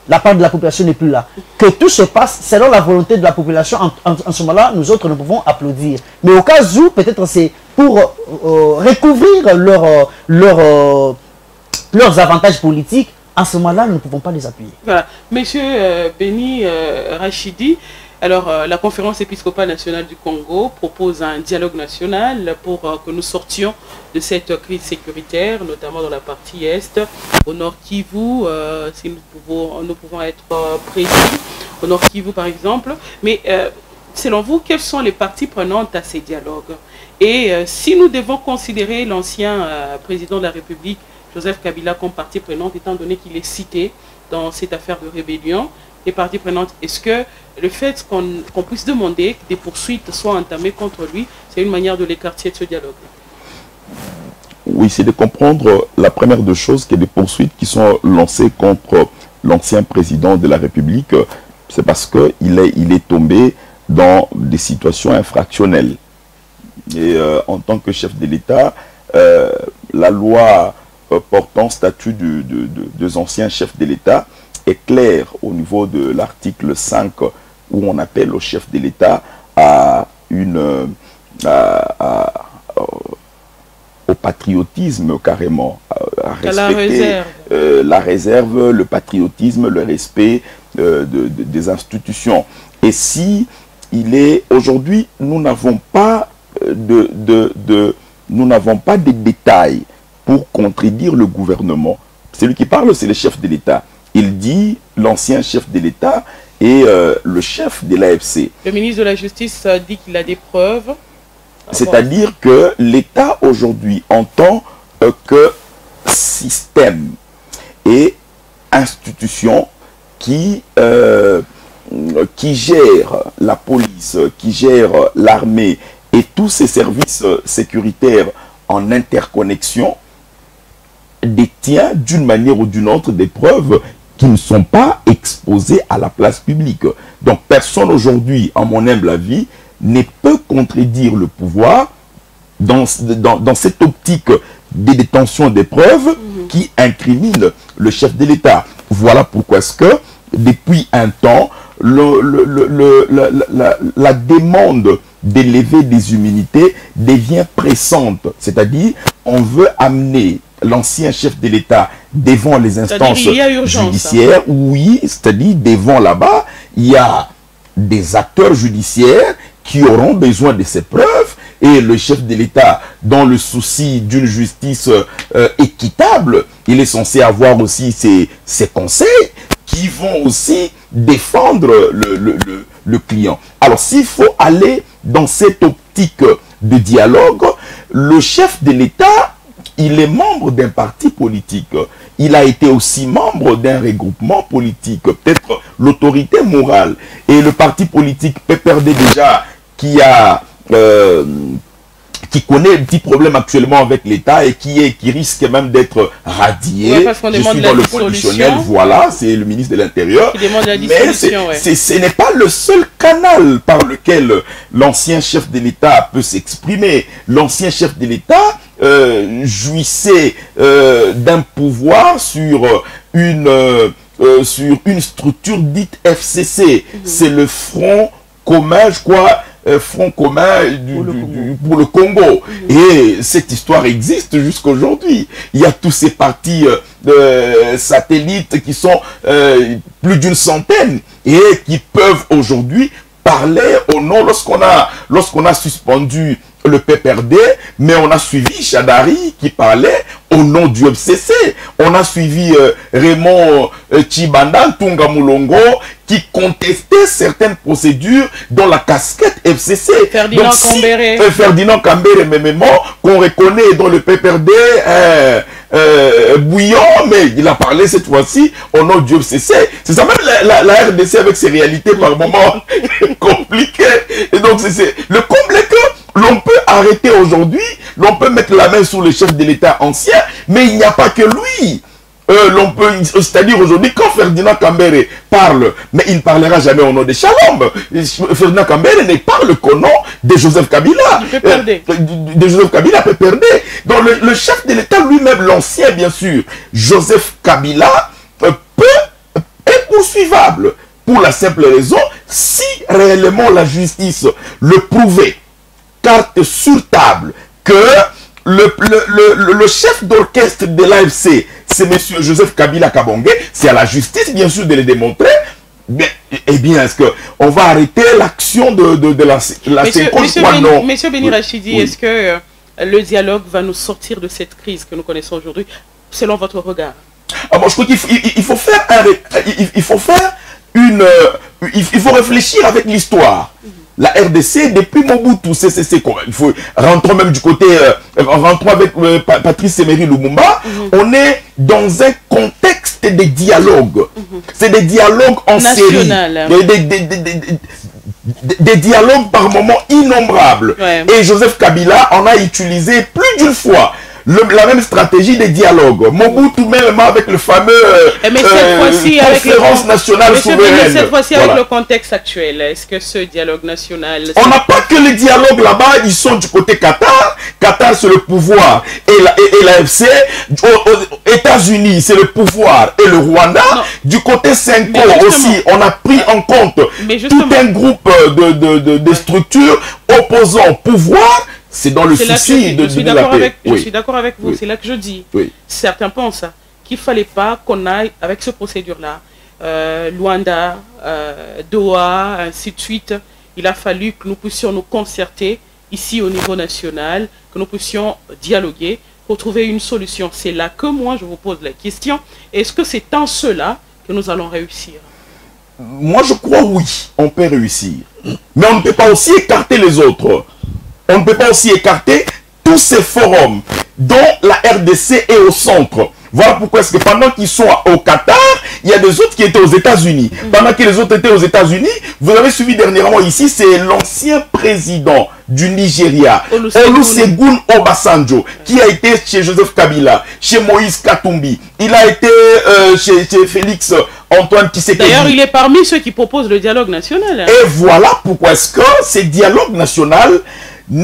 La part de la population n'est plus là. Que tout se passe selon la volonté de la population, en ce moment-là, nous autres, nous pouvons applaudir. Mais au cas où, peut-être c'est pour recouvrir leurs avantages politiques, en ce moment-là, nous ne pouvons pas les appuyer. Voilà. Monsieur Béni Rachidi, Alors, la conférence épiscopale nationale du Congo propose un dialogue national pour que nous sortions de cette crise sécuritaire, notamment dans la partie Est, au Nord Kivu, si nous pouvons être précis, au Nord Kivu par exemple. Mais selon vous, quelles sont les parties prenantes à ces dialogues? Et si nous devons considérer l'ancien président de la République, Joseph Kabila, comme partie prenante, étant donné qu'il est cité dans cette affaire de rébellion, les parties prenantes, est-ce que le fait qu'on puisse demander que des poursuites soient entamées contre lui, c'est une manière de l'écarter de ce dialogue? Oui, c'est de comprendre la première des choses, que des poursuites qui sont lancées contre l'ancien président de la République, c'est parce qu'il est tombé dans des situations infractionnelles. Et en tant que chef de l'État, la loi portant statut des anciens chefs de l'État est claire au niveau de l'article 5 où on appelle au chef de l'État au patriotisme carrément, à respecter la réserve, le patriotisme, le respect des institutions. Et si il est aujourd'hui, nous n'avons pas de détails pour contredire le gouvernement. Celui qui parle, c'est le chef de l'État. Il dit l'ancien chef de l'État et le chef de l'AFC. Le ministre de la Justice dit qu'il a des preuves. C'est-à-dire que l'État aujourd'hui, en tant que système et institution qui gère la police, qui gère l'armée et tous ces services sécuritaires en interconnexion, détient d'une manière ou d'une autre des preuves qui ne sont pas exposées à la place publique. Donc personne aujourd'hui, en mon humble avis, ne peut contredire le pouvoir dans cette optique de détention des preuves qui incriminent le chef de l'État. Voilà pourquoi est-ce que, depuis un temps, la demande d'élever des immunités devient pressante. C'est-à-dire, on veut amener l'ancien chef de l'État devant les instances judiciaires. Oui, c'est-à-dire, devant là-bas, il y a des acteurs judiciaires qui auront besoin de ces preuves, et le chef de l'État, dans le souci d'une justice équitable, il est censé avoir aussi ses conseils qui vont aussi défendre le client. Alors s'il faut aller dans cette optique de dialogue, le chef de l'État, il est membre d'un parti politique. Il a été aussi membre d'un regroupement politique, peut-être l'autorité morale. Et le parti politique PPRD déjà, qui connaît un petit problème actuellement avec l'État et qui risque même d'être radié. Ouais, je suis dans le conditionnel, voilà, c'est le ministre de l'Intérieur. Mais ce n'est pas le seul canal par lequel l'ancien chef de l'État peut s'exprimer. L'ancien chef de l'État jouissait d'un pouvoir sur une structure dite FCC. C'est le Front commun, je crois, Front commun pour le Congo. Et cette histoire existe jusqu'aujourd'hui. Il y a tous ces partis satellites qui sont plus d'une centaine et qui peuvent aujourd'hui parler au nom, lorsqu'on a suspendu le PPRD, mais on a suivi Chadari qui parlait au nom du FCC. On a suivi Raymond Tchibanda, Tunga Moulongo, qui contestait certaines procédures dans la casquette FCC. Ferdinand Kambere. Ferdinand Kambere, même qu'on reconnaît dans le PPRD bouillant, mais il a parlé cette fois-ci au nom du FCC. C'est ça même la RDC avec ses réalités par moments compliquées. Et donc c'est le comble que l'on peut arrêter aujourd'hui, l'on peut mettre la main sur le chef de l'État ancien, mais il n'y a pas que lui. L'on peut, c'est-à-dire aujourd'hui, quand Ferdinand Kambere parle, mais il ne parlera jamais au nom de Shalom. Ferdinand Kambere ne parle qu'au nom de Joseph Kabila. De Joseph Kabila, PPRD. Donc le chef de l'État lui-même, l'ancien bien sûr, Joseph Kabila, est poursuivable. Pour la simple raison, si réellement la justice le prouvait, carte sur table, que le chef d'orchestre de l'AFC, c'est M. Joseph Kabila Kabongé, c'est à la justice bien sûr de le démontrer. Mais, eh bien, est-ce on va arrêter l'action de la CENCOJ. Non. Monsieur Béni Rachidi, est-ce que le dialogue va nous sortir de cette crise que nous connaissons aujourd'hui, selon votre regard? Bon, je crois qu'il faut faire il faut réfléchir avec l'histoire. La RDC, depuis Mobutu, c'est quoi? Il faut rentrer même du côté, rentrons avec Patrice Emery Lumumba, on est dans un contexte de dialogue. C'est des dialogues en série. Des dialogues par moments innombrables. Et Joseph Kabila en a utilisé plus d'une fois. La même stratégie des dialogues. Mobutu même avec le fameux conférence nationale souveraine. Mais cette fois-ci avec le contexte actuel, est-ce que ce dialogue national... On n'a pas que les dialogues là-bas, ils sont du côté Qatar. Qatar c'est le pouvoir et l'AFC. Aux États-Unis c'est le pouvoir et le Rwanda. Non. Du côté CENCO aussi, on a pris en compte tout un groupe de structures opposant pouvoir. C'est dans le souci de la paix. Je suis d'accord avec vous, c'est là que je dis. Certains pensent qu'il ne fallait pas qu'on aille avec cette procédure-là. Luanda, Doha, ainsi de suite. Il a fallu que nous puissions nous concerter ici au niveau national, que nous puissions dialoguer pour trouver une solution. C'est là que moi je vous pose la question. Est-ce que c'est en cela que nous allons réussir? Moi je crois oui, on peut réussir. Mais on ne peut pas aussi écarter les autres. On ne peut pas aussi écarter tous ces forums dont la RDC est au centre. Voilà pourquoi est-ce que pendant qu'ils sont au Qatar, il y a des autres qui étaient aux États-Unis. Pendant que les autres étaient aux États-Unis, vous avez suivi dernièrement ici, c'est l'ancien président du Nigeria, Olusegun Obasanjo, qui a été chez Joseph Kabila, chez Moïse Katumbi. Il a été chez Félix Antoine Tshisekedi. D'ailleurs, il est parmi ceux qui proposent le dialogue national. Et voilà pourquoi est-ce que ce dialogue national on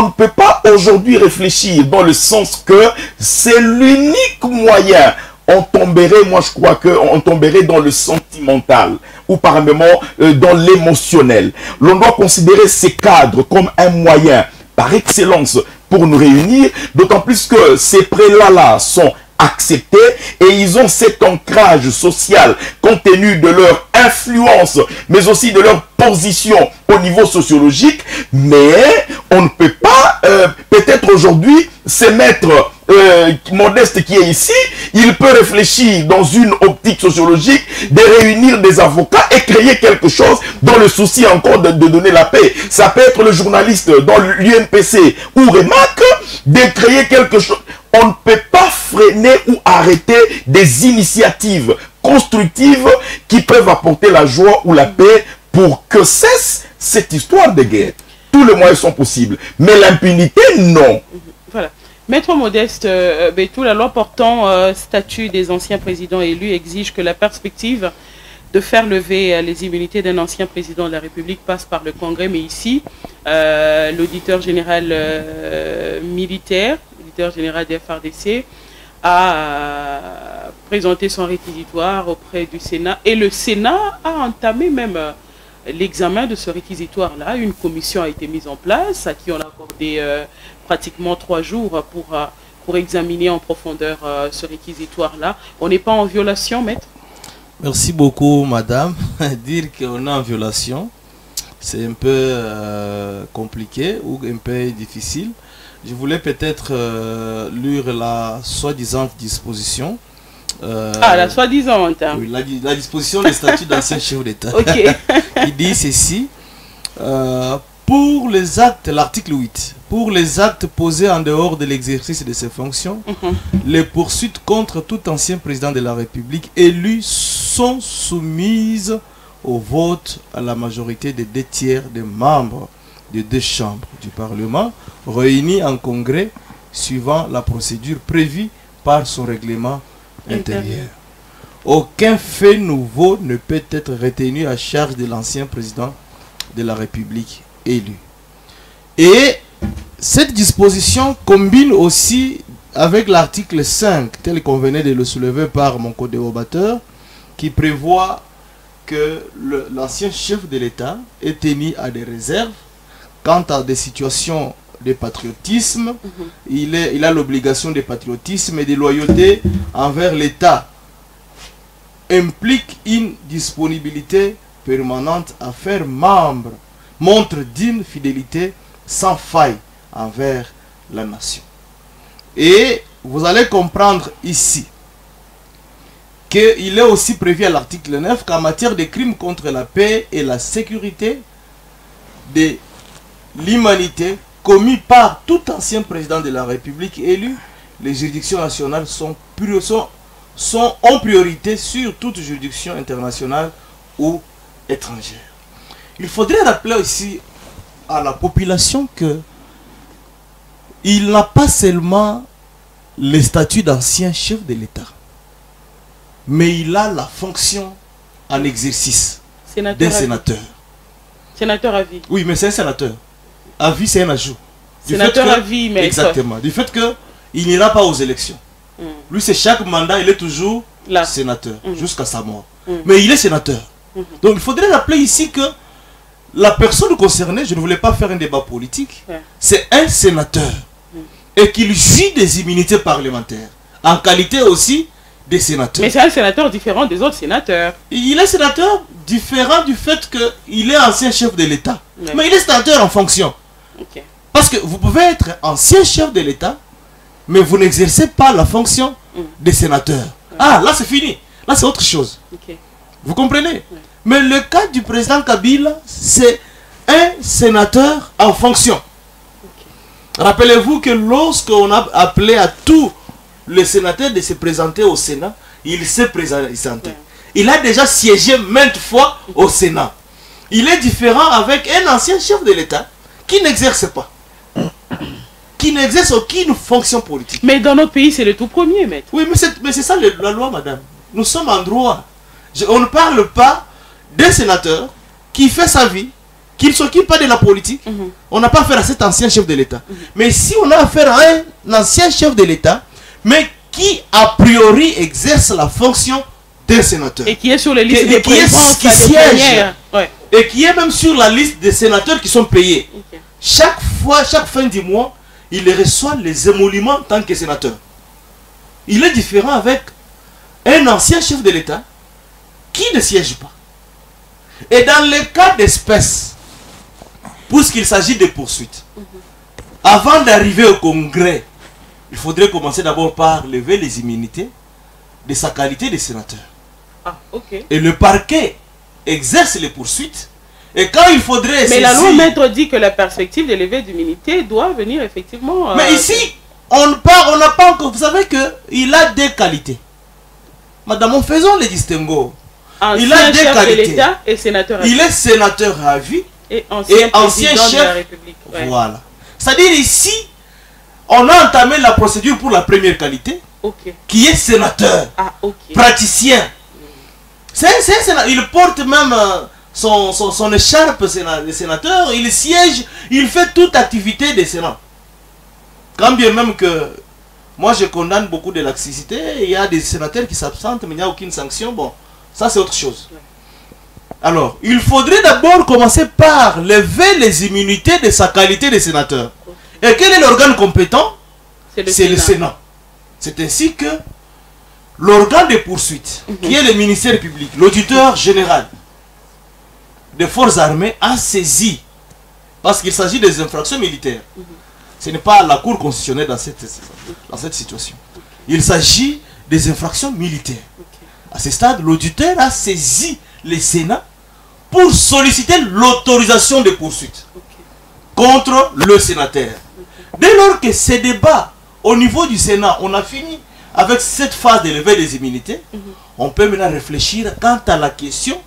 ne peut pas aujourd'hui réfléchir dans le sens que c'est l'unique moyen. On tomberait, moi je crois qu'on tomberait dans le sentimental ou par moment dans l'émotionnel. L'on doit considérer ces cadres comme un moyen par excellence pour nous réunir, d'autant plus que ces prélats-là sont acceptés et ils ont cet ancrage social compte tenu de leur influence mais aussi de leur position au niveau sociologique. Mais on ne peut pas peut-être aujourd'hui ce maître Modeste qui est ici, il peut réfléchir dans une optique sociologique de réunir des avocats et créer quelque chose dans le souci encore de donner la paix. Ça peut être le journaliste dans l'UNPC ou REMAC de créer quelque chose. On ne peut pas freiner ou arrêter des initiatives constructives qui peuvent apporter la joie ou la paix pour que cesse cette histoire de guerre. Tous les moyens sont possibles, mais l'impunité, non. Voilà. Maître Modeste Bétou, la loi portant statut des anciens présidents élus exige que la perspective de faire lever les immunités d'un ancien président de la République passe par le Congrès, mais ici, l'auditeur général militaire, l'auditeur général des FARDC, a présenté son réquisitoire auprès du Sénat et le Sénat a entamé même l'examen de ce réquisitoire-là. Une commission a été mise en place à qui on a accordé pratiquement 3 jours pour examiner en profondeur ce réquisitoire-là. On n'est pas en violation, maître? Merci beaucoup, madame. Dire qu'on est en violation, c'est un peu compliqué ou un peu difficile. Je voulais peut-être lire la soi-disant disposition. La soi-disant. Oui, la disposition des statuts d'ancien chef d'État. Okay. Il dit ceci. Pour les actes, l'article 8, pour les actes posés en dehors de l'exercice de ses fonctions, les poursuites contre tout ancien président de la République élu sont soumises au vote à la majorité des 2/3 des membres des 2 chambres du Parlement, réunis en congrès suivant la procédure prévue par son règlement intérieur. Aucun fait nouveau ne peut être retenu à charge de l'ancien président de la République élu. Et cette disposition combine aussi avec l'article 5, tel qu'on venait de le soulever par mon co-débatteur, qui prévoit que l'ancien chef de l'État est tenu à des réserves quant à des situations de patriotisme. Il a l'obligation de patriotisme et de loyauté envers l'État. Implique une disponibilité permanente à faire membre, montre d'une fidélité sans faille envers la nation. Et vous allez comprendre ici qu'il est aussi prévu à l'article 9 qu'en matière de crimes contre la paix et la sécurité de l'humanité commis par tout ancien président de la République élu, les juridictions nationales ont priorité sur toute juridiction internationale ou étrangère. Il faudrait rappeler aussi à la population que il n'a pas seulement le statut d'ancien chef de l'État, mais il a la fonction en exercice d'un sénateur. Sénateur à vie. Oui, mais c'est un sénateur. À vie, c'est un ajout. Sénateur à vie, mais... Exactement. Du fait qu'il n'ira pas aux élections. Lui, c'est chaque mandat, il est toujours là. Sénateur, jusqu'à sa mort. Mais il est sénateur. Donc, il faudrait rappeler ici que la personne concernée, je ne voulais pas faire un débat politique, c'est un sénateur. Et qu'il jouit des immunités parlementaires. En qualité aussi des sénateurs. Mais c'est un sénateur différent des autres sénateurs. Il est sénateur différent du fait qu'il est ancien chef de l'État. Mais il est sénateur en fonction. Parce que vous pouvez être ancien chef de l'État, mais vous n'exercez pas la fonction de sénateur. Ah, là c'est fini. Là c'est autre chose. Vous comprenez? Mais le cas du président Kabila, c'est un sénateur en fonction. Rappelez-vous que lorsqu'on a appelé à tous les sénateurs de se présenter au Sénat, il s'est présenté. Il a déjà siégé maintes fois au Sénat. Il est différent avec un ancien chef de l'État qui n'exerce pas. Qui n'exerce aucune fonction politique. Mais dans notre pays, c'est le tout premier, maître. Oui, mais c'est ça la loi, madame. Nous sommes en droit. On ne parle pas d'un sénateur qui fait sa vie, qui ne s'occupe pas de la politique. On n'a pas affaire à cet ancien chef de l'État. Mais si on a affaire à un ancien chef de l'État, mais qui a priori exerce la fonction d'un sénateur. Et qui est sur les listes de qui siège. Et qui est même sur la liste des sénateurs qui sont payés. Chaque fin du mois, il reçoit les émoluments en tant que sénateur. Il est différent avec un ancien chef de l'État qui ne siège pas. Et dans le cas d'espèce, puisqu'il s'agit de poursuites, avant d'arriver au Congrès, il faudrait commencer d'abord par lever les immunités de sa qualité de sénateur. Et le parquet exerce les poursuites. Et quand il faudrait... Mais la loi maître dit que la perspective de lever d'immunité doit venir effectivement... Mais ici, on n'a pas encore... Vous savez qu'il a des qualités. Madame, faisons les distinguos. Il a des qualités. Et sénateur à vie. Il est sénateur à vie. Et ancien chef de la République. Voilà. C'est-à-dire ici, on a entamé la procédure pour la première qualité, qui est sénateur, praticien. Il porte même son écharpe de sénateur, il siège, il fait toute activité de Sénat. Quand bien même que moi je condamne beaucoup de laxicité, il y a des sénateurs qui s'absentent, mais il n'y a aucune sanction, bon, ça c'est autre chose. Alors, il faudrait d'abord commencer par lever les immunités de sa qualité de sénateur. Et quel est l'organe compétent? C'est le Sénat. C'est ainsi que l'organe de poursuite, qui est le ministère public, l'auditeur général des forces armées, a saisi, parce qu'il s'agit des infractions militaires. Ce n'est pas la Cour constitutionnelle dans cette situation. Il s'agit des infractions militaires. À ce stade, l'auditeur a saisi le Sénat pour solliciter l'autorisation de poursuite contre le sénateur. Dès lors que ces débats au niveau du Sénat, on a fini avec cette phase de lever des immunités, on peut maintenant réfléchir quant à la question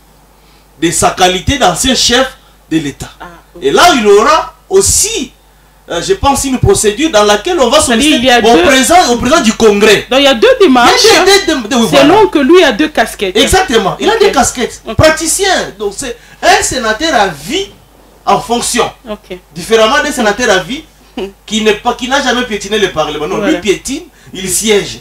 de sa qualité d'ancien chef de l'État. Et là, il aura aussi, je pense, une procédure dans laquelle on va solliciter au président du Congrès. Donc il y a deux démarches. Selon que lui a deux casquettes. Exactement. Il a deux casquettes. Praticien. Donc c'est un sénateur à vie en fonction. Différemment d'un sénateur à vie qui n'a jamais piétiné le Parlement. Non, lui piétine, il siège.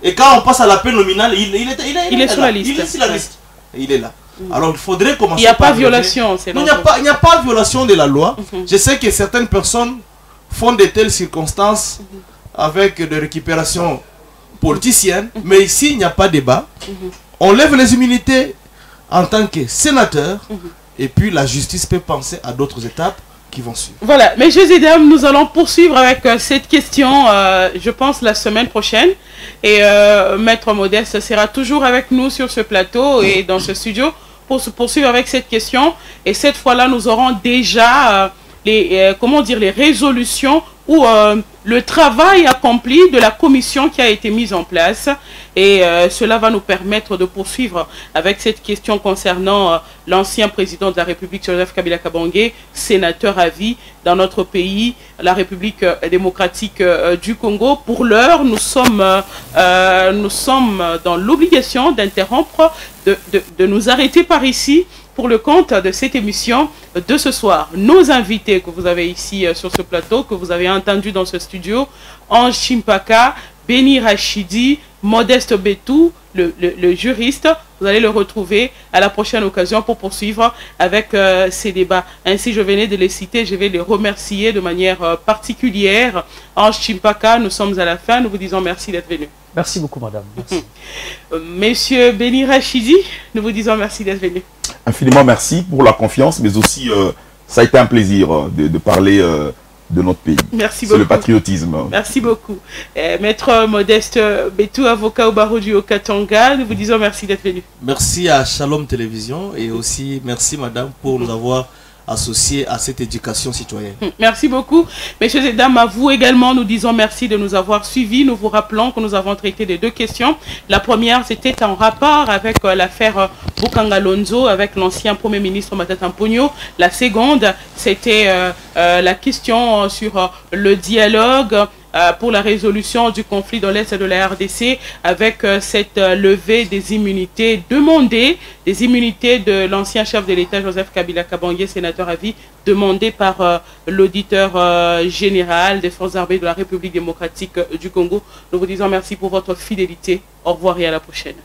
Et quand on passe à la peine nominale, il est sur la liste. Il est sur la liste. Il est là. Alors il faudrait commencer. Il n'y a pas violation. Non, il n'y a pas violation de la loi. Je sais que certaines personnes font de telles circonstances avec des récupérations politiciennes, mais ici il n'y a pas de débat. On lève les immunités en tant que sénateur, et puis la justice peut penser à d'autres étapes qui vont suivre. Voilà, messieurs et dames, nous allons poursuivre avec cette question, je pense, la semaine prochaine. Et Maître Modeste sera toujours avec nous sur ce plateau et dans ce studio pour se poursuivre avec cette question. Et cette fois-là, nous aurons déjà les résolutions ou le travail accompli de la commission qui a été mise en place. Et cela va nous permettre de poursuivre avec cette question concernant l'ancien président de la République, Joseph Kabila Kabange, sénateur à vie dans notre pays, la République démocratique du Congo. Pour l'heure, nous sommes dans l'obligation d'interrompre, de nous arrêter par ici pour le compte de cette émission de ce soir. Nos invités que vous avez ici sur ce plateau, que vous avez entendu dans ce studio, Ange Chimpaka, Béni Rachidi, Modeste Betou, le juriste, vous allez le retrouver à la prochaine occasion pour poursuivre avec ces débats. Ainsi, je venais de les citer, je vais les remercier de manière particulière. Ange Chimpaka, nous sommes à la fin, nous vous disons merci d'être venu. Merci beaucoup, madame. Merci. Monsieur Béni Rachidi, nous vous disons merci d'être venu. Infiniment merci pour la confiance, mais aussi ça a été un plaisir de parler de notre pays. Merci beaucoup. C'est le patriotisme. Merci beaucoup. Maître Modeste Betou, avocat au barreau du Haut-Katanga, nous vous disons merci d'être venu. Merci à Shalom Télévision et aussi merci madame pour nous avoir associés à cette éducation citoyenne. Merci beaucoup. Messieurs et dames, à vous également, nous disons merci de nous avoir suivis. Nous vous rappelons que nous avons traité de 2 questions. La première, c'était en rapport avec l'affaire Bokanga Lonzo, avec l'ancien Premier ministre Matata Mponyo. La seconde, c'était la question sur le dialogue pour la résolution du conflit dans l'Est de la RDC avec cette levée des immunités demandées, des immunités de l'ancien chef de l'État Joseph Kabila Kabange, sénateur à vie, demandé par l'auditeur général des forces armées de la République démocratique du Congo. Nous vous disons merci pour votre fidélité. Au revoir et à la prochaine.